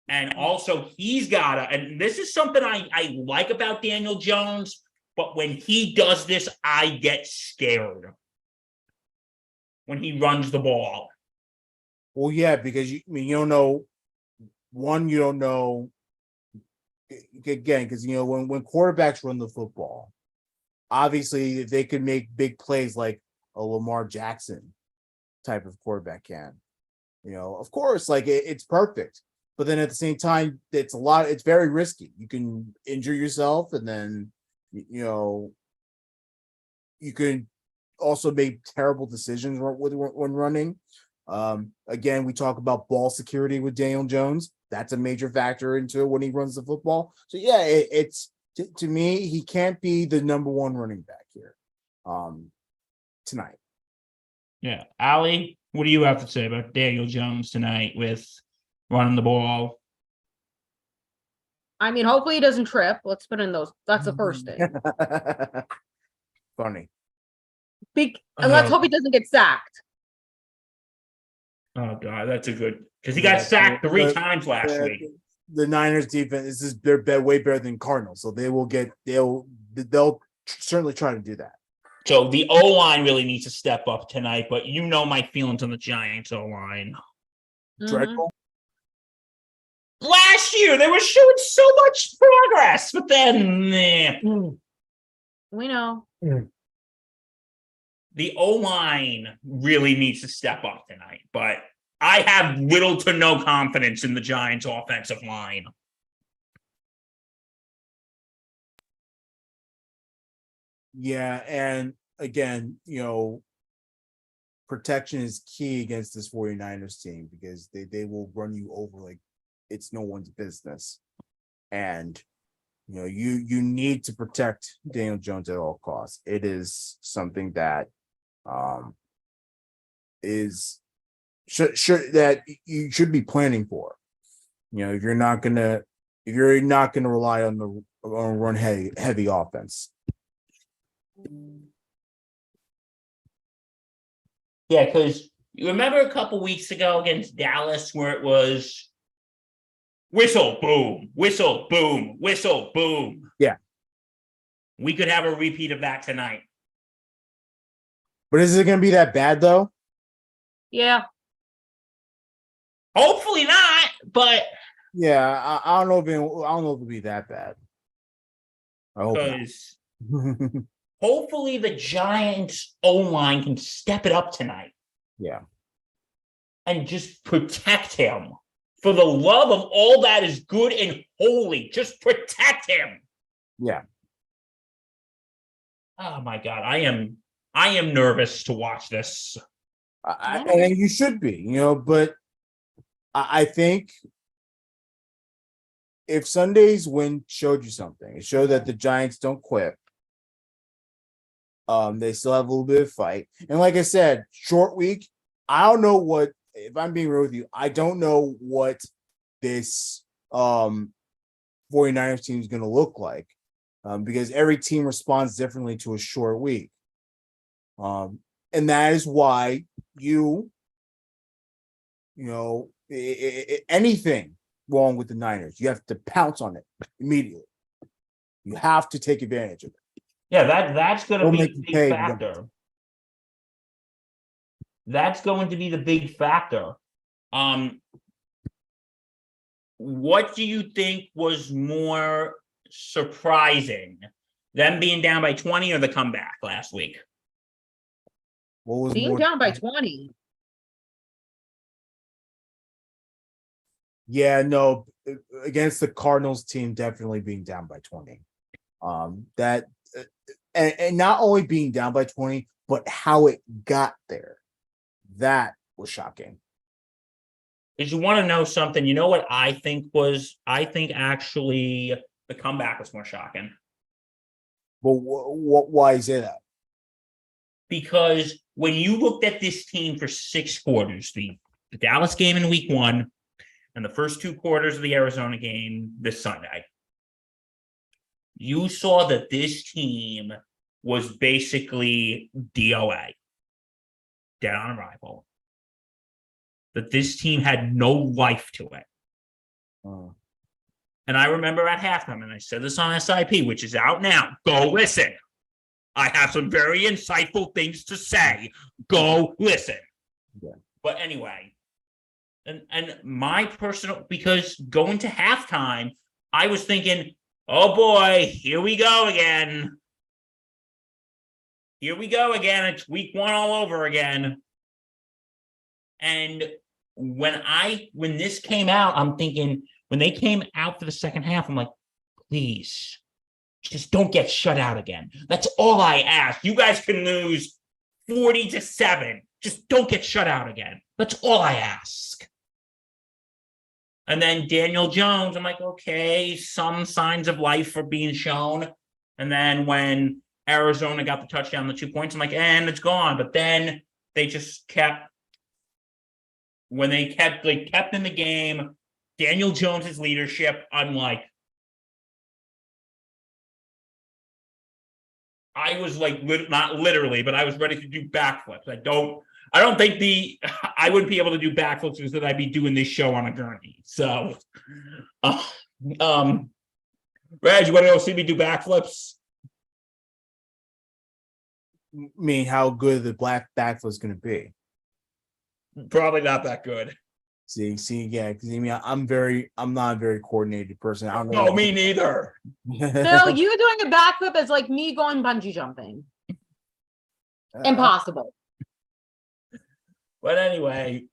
And also he's got to, and this is something I like about Daniel Jones, but when he does this, I get scared when he runs the ball. Well, yeah, because you don't know. One, you don't know. Again, because when quarterbacks run the football, obviously they could make big plays like a Lamar Jackson type of quarterback can. Of course, like it's perfect, but then at the same time, it's very risky. You can injure yourself, and then you can also make terrible decisions when running. Again, we talk about ball security with Daniel Jones. That's a major factor into when he runs the football. So yeah, it's to me, he can't be the number 1 running back here tonight. Yeah. Allie, what do you have to say about Daniel Jones tonight with running the ball? I mean, hopefully he doesn't trip. Let's put in those. That's the first thing. Funny. And let's hope he doesnn't get sacked. Oh God, that's a good, because he got sacked 3 times last week. The Niners defense they're way better than Cardinals, so they'll certainly try to do that. So the O-line really needs to step up tonight, but my feelings on the Giants O-line. Dreadful. Last year they were showing so much progress, but then we know. The O-line really needs to step up tonight, but I have little to no confidence in the Giants offensive line. Yeah, and again, protection is key against this 49ers team because they will run you over like it's no one's business. And you need to protect Daniel Jones at all costs. It is something that is that you should be planning for. If you're not gonna rely on the run heavy offense. Yeah, because you remember a couple weeks ago against Dallas where it was whistle, boom, whistle, boom, whistle, boom. Yeah. We could have a repeat of that tonight. But is it going to be that bad, though? Yeah. Hopefully not, but Yeah, I don't know if it'll be that bad. I hope because not. hopefully the Giants O-line can step it up tonight Yeah. and just protect him. For the love of all that is good and holy, just protect him. Yeah. Oh my God, I am nervous to watch this. And you should be, but I think if Sunday's win showed you something, it showed that the Giants don't quit. They still have a little bit of fight. And like I said, short week, I don't know what, if I'm being real with you, I don't know what this 49ers team is going to look like because every team responds differently to a short week. And that is why anything wrong with the Niners, you have to pounce on it immediately. You have to take advantage of it. Yeah, that's going to be a big pay, factor. That's going to be the big factor. What do you think was more surprising? Them being down by 20 or the comeback last week? What was Being more down by 20. Yeah, no, against the Cardinals team, definitely being down by 20. That and not only being down by 20, but how it got there. That was shocking. If you want to know something, you know what I think actually the comeback was more shocking. But why is that? Because when you looked at this team for 6 quarters, the Dallas game in week 1 and the first 2 quarters of the Arizona game this Sunday, you saw that this team was basically DOA, dead on arrival. That this team had no life to it. And I remember at halftime, and I said this on SIP, which is out now. Go listen. I have some very insightful things to say. Go listen. Yeah. But anyway, and my personal, because going to halftime, I was thinking, oh boy, here we go again. Here we go again. It's week 1 all over again. And when this came out, I'm thinking, when they came out for the second half, I'm like, please, just don't get shut out again. That's all I ask. You guys can lose 40-7. Just don't get shut out again. That's all I ask. And then Daniel Jones, I'm like, okay, some signs of life are being shown. And then when Arizona got the touchdown, the 2 points, I'm like, and it's gone. But then they just kept, when they kept in the game, Daniel Jones's leadership, I'm like, I was like, not literally, but I was ready to do backflips. I don't think I wouldn't be able to do backflips because then I'd be doing this show on a gurney. So, Reg, you want to go see me do backflips? I mean, how good the black backflip is going to be? Probably not that good. See, yeah, because I mean, I'm not a very coordinated person. I don't know. No, me neither. So you doing a backflip is like me going bungee jumping. Impossible. But anyway,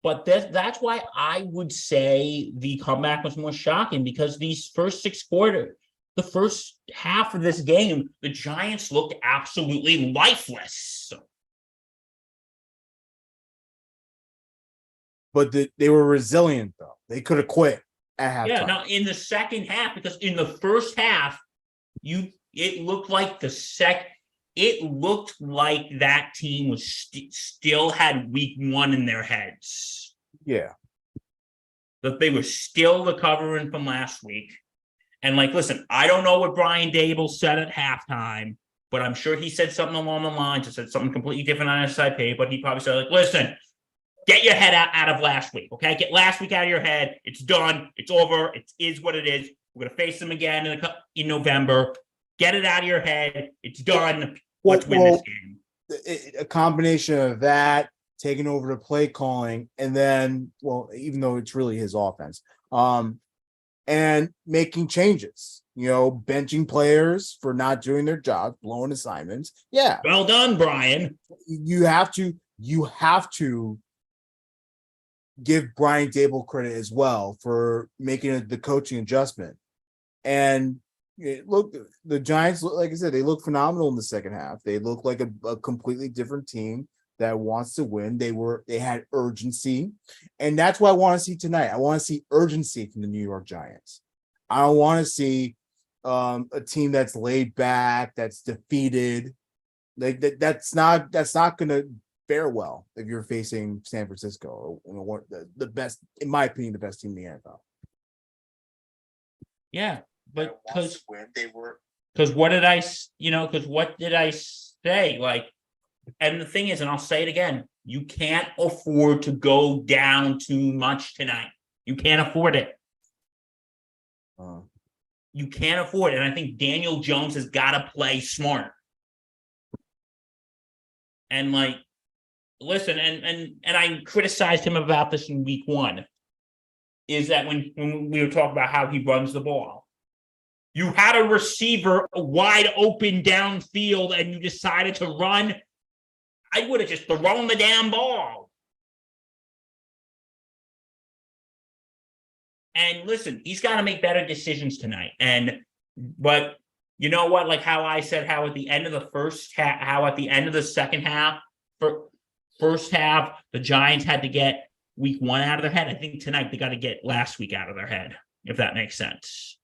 but that's why I would say the comeback was more shocking, because these first 6 quarters, the first half of this game, the Giants looked absolutely lifeless. But they were resilient, though. They could have quit at halftime. Yeah, now in the second half, because in the first half, it looked like that team was still had week 1 in their heads. Yeah. That they were still recovering from last week. And listen, I don't know what Brian Dable said at halftime, but I'm sure he said something along the lines. He said something completely different on SIP, but he probably said, listen, get your head out of last week, okay? Get last week out of your head. It's done. It's over. It is what it is. We're going to face them again in November. Get it out of your head. It's done. Let's win this game. A combination of that taking over the play calling, and then, well, even though it's really his offense, and making changes, benching players for not doing their job, blowing assignments. Yeah. Well done, Brian. You have to give Brian Dable credit as well for making the coaching adjustment. And look, the Giants, like I said, they look phenomenal in the second half. They look like a completely different team that wants to win. They had urgency, and that's what I want to see tonight. I want to see urgency from the New York Giants. I don't want to see a team that's laid back, that's defeated. Like that's not going to fare well if you're facing San Francisco, or the best, in my opinion, the best team in the NFL. Yeah, but because what did I say? Like, and the thing is, and I'll say it again, you can't afford to go down too much tonight. You can't afford it. You can't afford it. And I think Daniel Jones has got to play smart. And listen, and I criticized him about this in week 1, is that when we were talking about how he runs the ball, you had a receiver wide open downfield and you decided to run. I would have just thrown the damn ball. And listen, he's got to make better decisions tonight. But you know what? Like how I said, how at the end of the second half, first half, the Giants had to get week 1 out of their head. I think tonight they got to get last week out of their head, if that makes sense.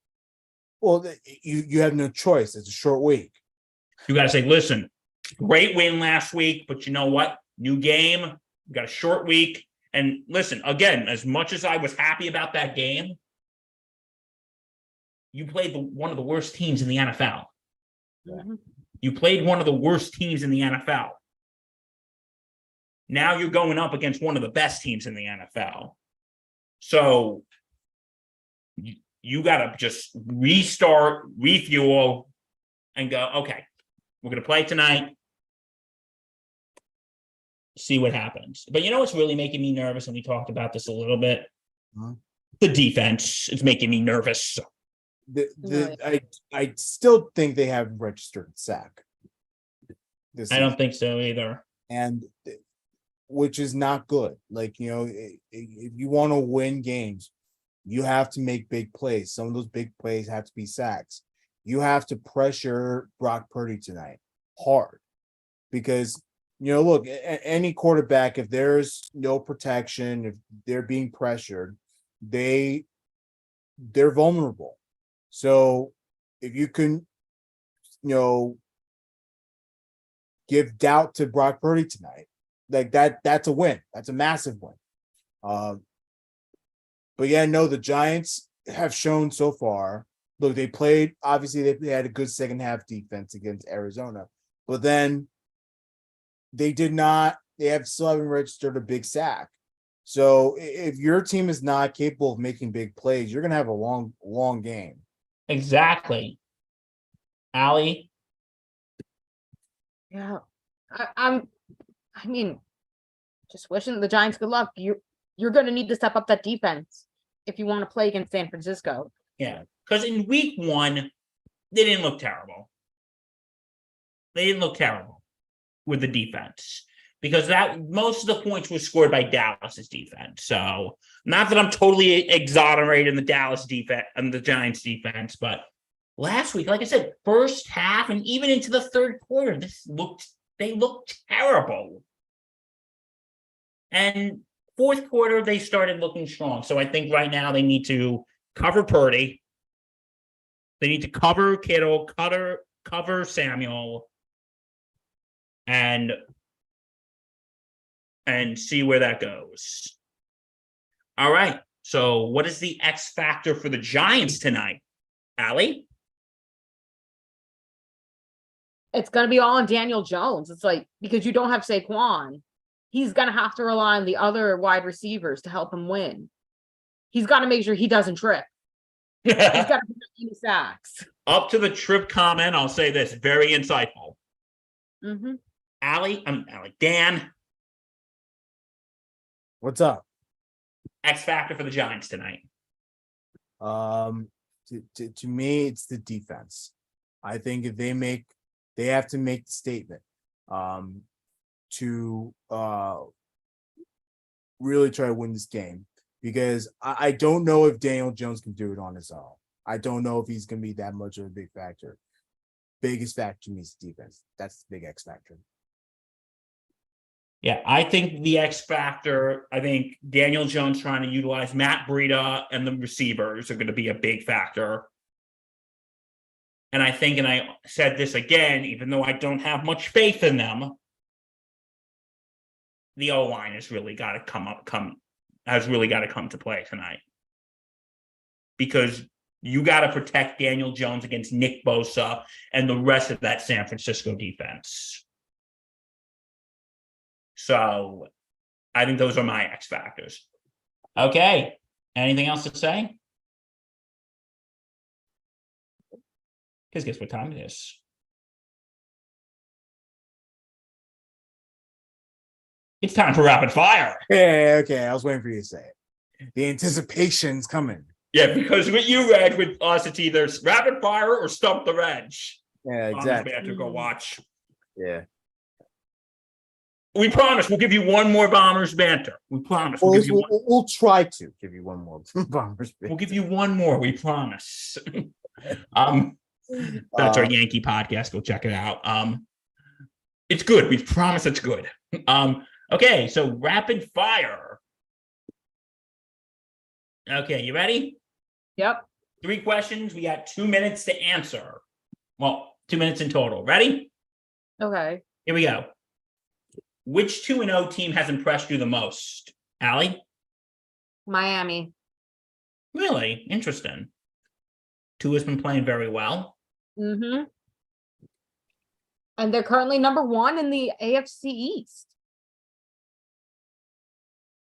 Well, you have no choice. It's a short week. You got to say, listen, great win last week, but you know what? New game. We got a short week. And listen, again, as much as I was happy about that game, you played one of the worst teams in the NFL. Mm-hmm. You played one of the worst teams in the NFL. Now you're going up against one of the best teams in the NFL. So you got to just restart, refuel, and go, okay, we're going to play tonight. See what happens. But you know what's really making me nervous, and we talked about this a little bit? Huh? The defense is making me nervous. I still think they have registered sack. I don't think so either. And which is not good. Like, if you want to win games, you have to make big plays. Some of those big plays have to be sacks. You have to pressure Brock Purdy tonight hard, because look, any quarterback, if there's no protection, if they're being pressured, they're vulnerable. So if you can, give doubt to Brock Purdy tonight, like that's a win. That's a massive win. But yeah, no, the Giants have shown so far. Look, they played, obviously they had a good second half defense against Arizona, but then they still haven't registered a big sack. So if your team is not capable of making big plays, you're going to have a long game. Exactly. Allie? Yeah. I mean, just wishing the Giants good luck. You're going to need to step up that defense if you want to play against San Francisco. Yeah, because in week 1, they didn't look terrible. They didn't look terrible with the defense, because most of the points were scored by Dallas's defense. So not that I'm totally exonerating the Dallas defense and the Giants defense, but last week, like I said, first half and even into the third quarter, they looked terrible. And fourth quarter, they started looking strong. So I think right now they need to cover Purdy. They need to cover Kittle, cover Samuel, and see where that goes. All right. So what is the X factor for the Giants tonight, Allie? It's going to be all on Daniel Jones. It's like, because you don't have Saquon, he's going to have to rely on the other wide receivers to help him win. He's got to make sure he doesn't trip. He's got to put any sacks. Up to the trip comment, I'll say this, very insightful. Mm-hmm. Allie, Dan, What's up? X factor for the Giants tonight. To me, it's the defense. I think if they have to make the statement, to really try to win this game, because I don't know if Daniel Jones can do it on his own. I don't know if he's going to be that much of a big factor. Biggest factor to me is defense. That's the big X factor. Yeah, I think the X factor, I think Daniel Jones trying to utilize Matt Breida and the receivers are going to be a big factor. And I think, and I said this again, even though I don't have much faith in them, the O-line has really got to come to play tonight. Because you got to protect Daniel Jones against Nick Bosa and the rest of that San Francisco defense. So I think those are my X factors. Okay. Anything else to say? Because guess what time it is? It's time for rapid fire. Yeah, okay. I was waiting for you to say it. The anticipation's coming. Yeah, because with you, Reg, with us, it's either rapid fire or stump the Reg. Yeah, exactly. I have to go watch. Yeah. We promise we'll give you one more Bombers banter. We promise. We'll try to give you one more Bombers banter. We'll give you one more. We promise. That's our Yankee podcast. Go check it out. It's good. We promise it's good. Okay, so rapid fire. Okay, you ready? Yep. 3 questions. We got 2 minutes to answer. Well, 2 minutes in total. Ready? Okay. Here we go. Which 2-0 team has impressed you the most? Allie? Miami. Really? Interesting. Tua's been playing very well. Mm-hmm. And they're currently number 1 in the AFC East.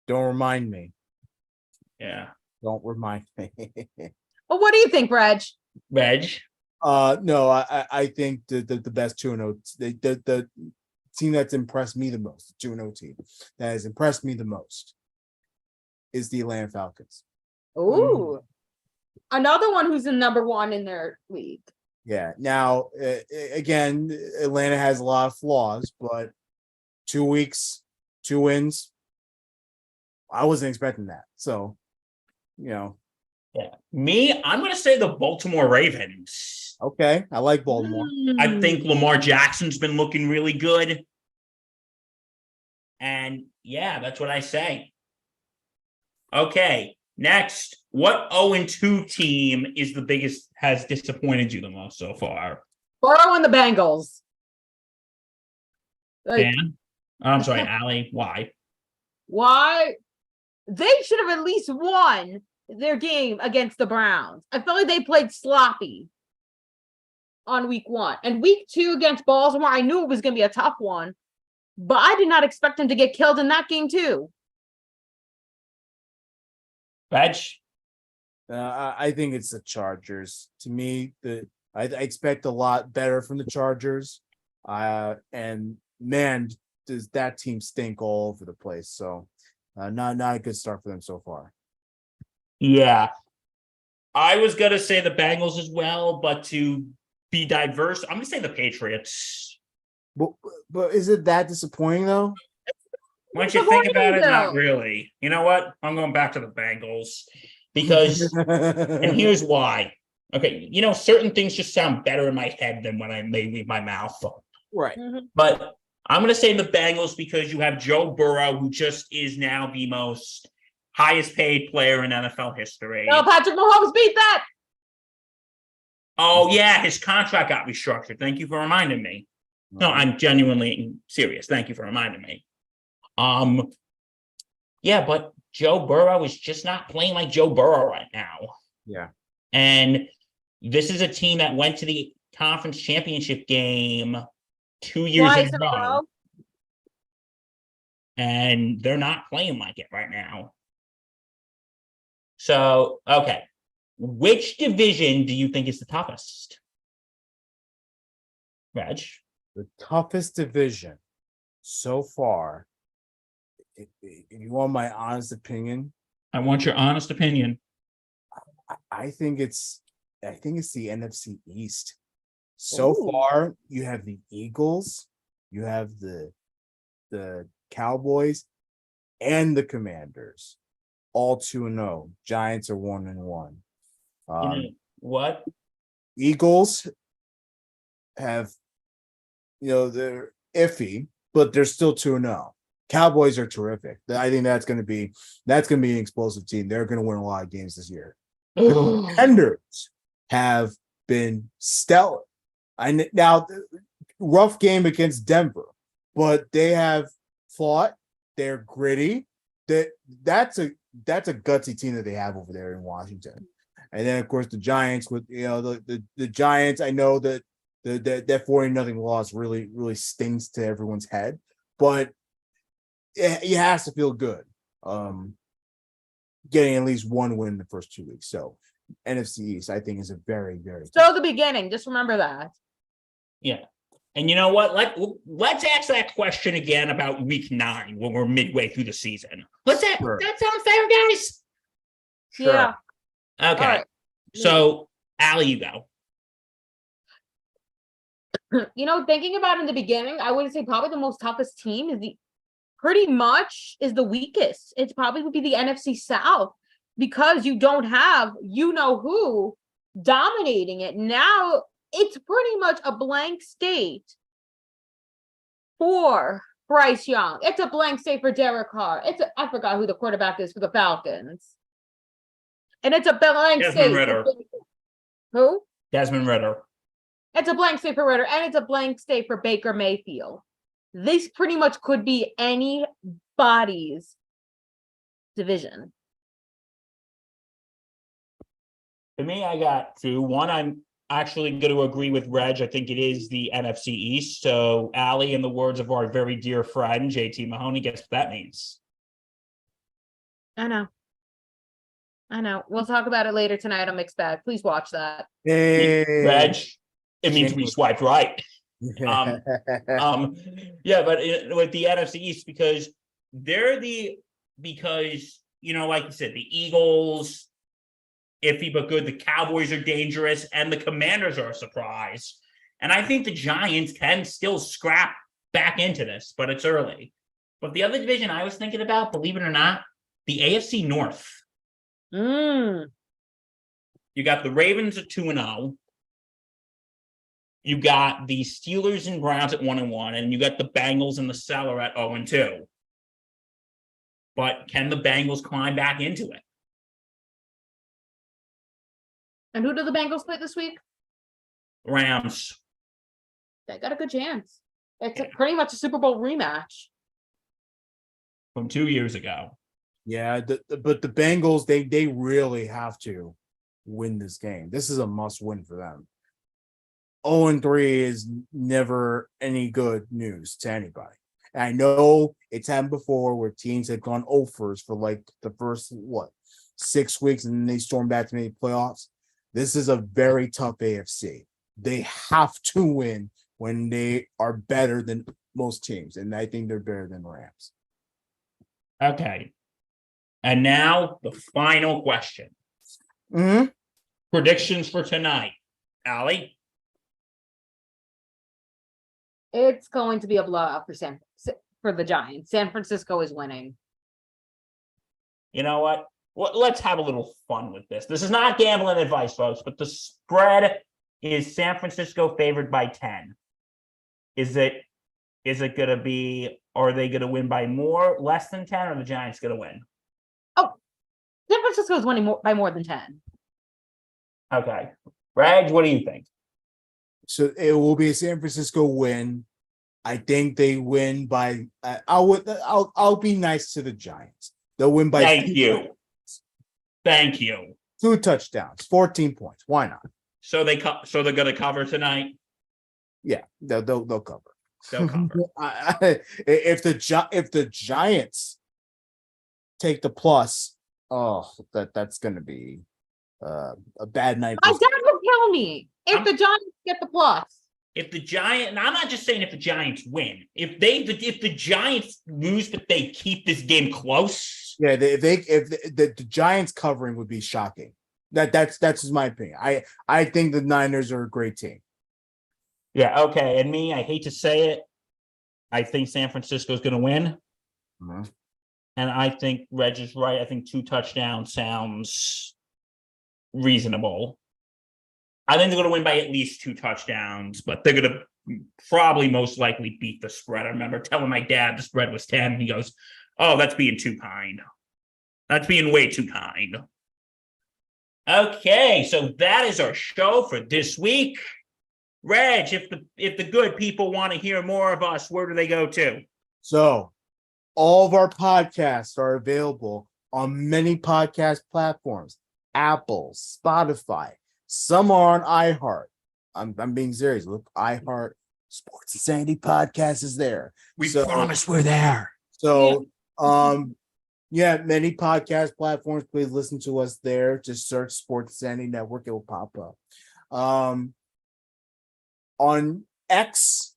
Don't remind me. Yeah. Don't remind me. Well, what do you think, Reg? Reg? No, I think the best 2-0, the team that's impressed me the most, the 2-0 team that has impressed me the most is the Atlanta Falcons. Ooh. Another one who's in number 1 in their league. Yeah. Now, again, Atlanta has a lot of flaws, but 2 weeks, 2 wins. I wasn't expecting that. So, Yeah. Me, I'm going to say the Baltimore Ravens. Okay. I like Baltimore. I think Lamar Jackson's been looking really good. And yeah, that's what I say. Okay. Next, what 0-2 team is the biggest, has disappointed you the most so far? Burrow and the Bengals. Dan? I'm sorry, Allie. Why? Why? They should have at least won their game against the Browns. I felt like they played sloppy on week 1. And week 2 against Baltimore, I knew it was going to be a tough one, but I did not expect them to get killed in that game too. Reg? I think it's the Chargers. To me, I expect a lot better from the Chargers. And man, does that team stink all over the place. So not a good start for them so far. Yeah. I was going to say the Bengals as well, but to be diverse, I'm going to say the Patriots. But is it that disappointing though? Once you think about it, not really. You know what? I'm going back to the Bengals because, and here's why. Okay, certain things just sound better in my head than when they leave my mouth. Right. But I'm going to say the Bengals because you have Joe Burrow, who just is now the most highest paid player in NFL history. No, Patrick Mahomes beat that. Oh, yeah, his contract got restructured. Thank you for reminding me. No, I'm genuinely serious. Thank you for reminding me. Yeah, but Joe Burrow is just not playing like Joe Burrow right now. Yeah. And this is a team that went to the conference championship game 2 years in a row. And they're not playing like it right now. So, okay. Which division do you think is the toughest? Reg? The toughest division so far if you want my honest opinion, I want your honest opinion. I think it's the NFC East. So Ooh. far, you have the Eagles, you have the Cowboys, and the Commanders, all 2-0. Giants are 1-1. You know what? Eagles have, they're iffy, but they're still 2-0. Cowboys are terrific. I think that's going to be an explosive team. They're going to win a lot of games this year. Contenders have been stellar. Now, rough game against Denver, but they have fought. They're gritty. That's a gutsy team that they have over there in Washington. And then, of course, the Giants with the Giants. I know that that 40-0 loss really stings to everyone's head, but it has to feel good. Getting at least one win in the first 2 weeks. So NFC East, I think, is a very, very So the beginning. Just remember that. Yeah. And you know what? Let's ask that question again about week 9 when we're midway through the season. Sure. That sound fair, guys? Sure. Yeah. Okay. All right. So, Allie, you go. Thinking about in the beginning, I would say probably the most toughest team is the weakest. It's probably would be the NFC South because you don't have who dominating it. Now it's pretty much a blank state for Bryce Young. It's a blank state for Derek Carr. I forgot who the quarterback is for the Falcons. And it's a blank Desmond state. Ridder. Who? Desmond Ridder. It's a blank state for Ridder, and it's a blank state for Baker Mayfield. This pretty much could be anybody's division. For me, I got 2. One, I'm actually going to agree with Reg. I think it is the NFC East. So, Allie, in the words of our very dear friend, JT Mahoney, guess what that means? I know. We'll talk about it later tonight on Mixed Bag. Please watch that. Hey, Reg, it means we swiped right. Yeah, but with the NFC East, because like you said, the Eagles, iffy but good. The Cowboys are dangerous, and the Commanders are a surprise. And I think the Giants can still scrap back into this, but it's early. But the other division I was thinking about, believe it or not, the AFC North. You got the Ravens at 2-0. You got the Steelers and Browns at 1-1, and you got the Bengals and the Cellar at 0-2. But can the Bengals climb back into it? And who do the Bengals play this week? Rams. They got a good chance. It's pretty much a Super Bowl rematch From 2 years ago. Yeah, but the Bengals, they really have to win this game. This is a must-win for them. 0-3 is never any good news to anybody. And I know it's happened before where teams have gone 0-1 for like the first 6 weeks, and then they storm back to make playoffs. This is a very tough AFC. They have to win when they are better than most teams, and I think they're better than the Rams. Okay. And now the final question. Mm-hmm. Predictions for tonight. Allie? It's going to be a blowout for the Giants. San Francisco is winning. You know what? Well, let's have a little fun with this. This is not gambling advice, folks, but the spread is San Francisco favored by 10. Is it going to be, are they going to win by more, less than 10, or the Giants going to win? Oh, San Francisco is winning by more than 10. Okay. Reg, what do you think? So it will be a San Francisco win. I think they win by. I'll be nice to the Giants. They'll win by. Thank you. 2 touchdowns, 14 points. Why not? So they're going to cover tonight. Yeah, they'll cover. They'll cover. If the Giants take the plus, that's going to be a bad night. My dad would tell me if the Giants get the plus. if the Giants, and I'm not just saying if the Giants win, if the Giants lose, but they keep this game close. Yeah, if the Giants covering would be shocking. That's just my opinion. I think the Niners are a great team. Yeah, okay. And me, I hate to say it, I think San Francisco is going to win. Mm-hmm. And I think Reg is right. I think 2 touchdowns sounds reasonable. I think they're going to win by at least 2 touchdowns, but they're going to probably most likely beat the spread. I remember telling my dad the spread was 10. And he goes, "Oh, that's being too kind. That's being way too kind." Okay, so that is our show for this week. Reg, if the good people want to hear more of us, where do they go to? So all of our podcasts are available on many podcast platforms: Apple, Spotify. Some are on iHeart. I'm being serious. Look, iHeart Sports Insanity Podcast is there. We promise we're there. So, many podcast platforms. Please listen to us there. Just search Sports Insanity Network. It will pop up. On X.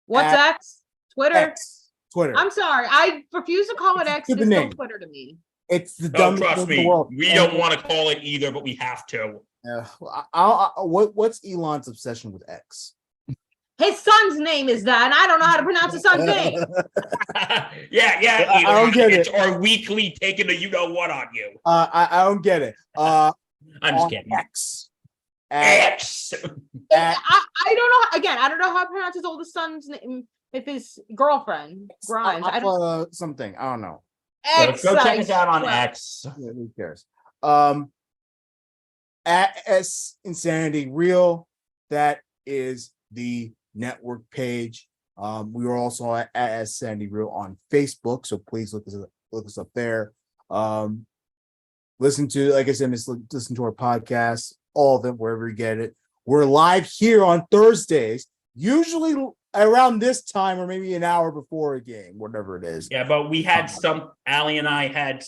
What's X? Twitter? Twitter. I'm sorry. I refuse to call it X. It's still Twitter to me. It's the Oh, dumbest trust thing in me, the world. we don't want to call it either, but we have to. What's Elon's obsession with X? His son's name is that, and I don't know how to pronounce his son's name. yeah. I don't get it's it. our weekly taking a you know what on you. I don't get it. I'm just kidding. X. X. I don't know. Again, I don't know how to pronounce his oldest son's name. If his girlfend Grimes, I don't something. I don't know. X. Go check us out on X. Yeah, who cares? At S Insanity Real, that is the network page. We are also at S Insanity Real on Facebook, so please look us up there. Listen to, like I said, listen to our podcasts, all of them, wherever you get it. We're live here on Thursdays, usually around this time or maybe an hour before a game, whatever it is. Yeah, but we had Allie and I had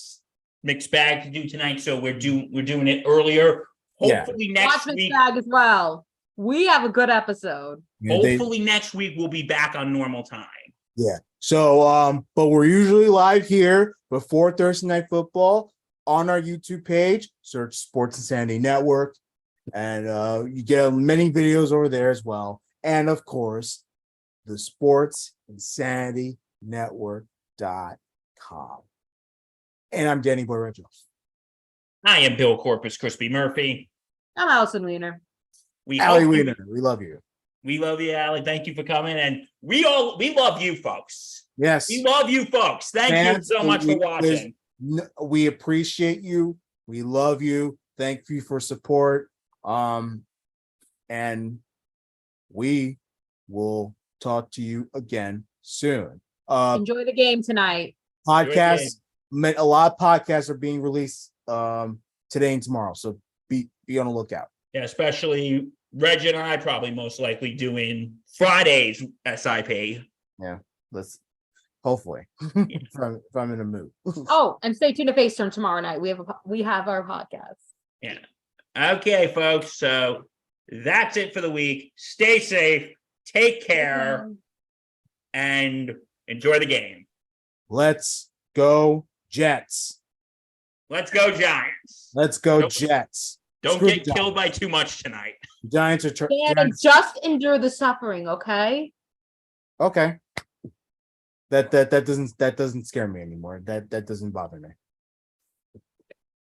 mixed bag to do tonight, so we're doing it earlier. Hopefully next Watch week. Bag as well. We have a good episode. Hopefully next week we'll be back on normal time. Yeah. So, but we're usually live here before Thursday Night Football on our YouTube page. Search Sports Insanity Network, and you get many videos over there as well. And of course, the Sports Insanity Network.com. And I'm Danny Boy Reginald. I am Bill Corpus Crispy Murphy. I'm Allison Wiener. Allie Wiener, we love you. We love you, Allie. Thank you for coming. And we love you folks. Yes. We love you folks. Thank you so much for watching. We appreciate you. We love you. Thank you for support. And we will talk to you again soon. Enjoy the game tonight. Podcasts, a lot of podcasts are being released today and tomorrow. So be on the lookout. Yeah, especially Reg and I probably most likely doing Friday's SIP. Yeah, let's hopefully if I'm in a mood. Oh, and stay tuned to Face Turn tomorrow night. We have our podcast. Yeah. Okay, folks. So that's it for the week. Stay safe, take care, and enjoy the game. Let's go Jets. Let's go Giants. Let's go Jets. Don't get killed by too much tonight. Giants are just endure the suffering, okay? Okay. That doesn't scare me anymore. That doesn't bother me.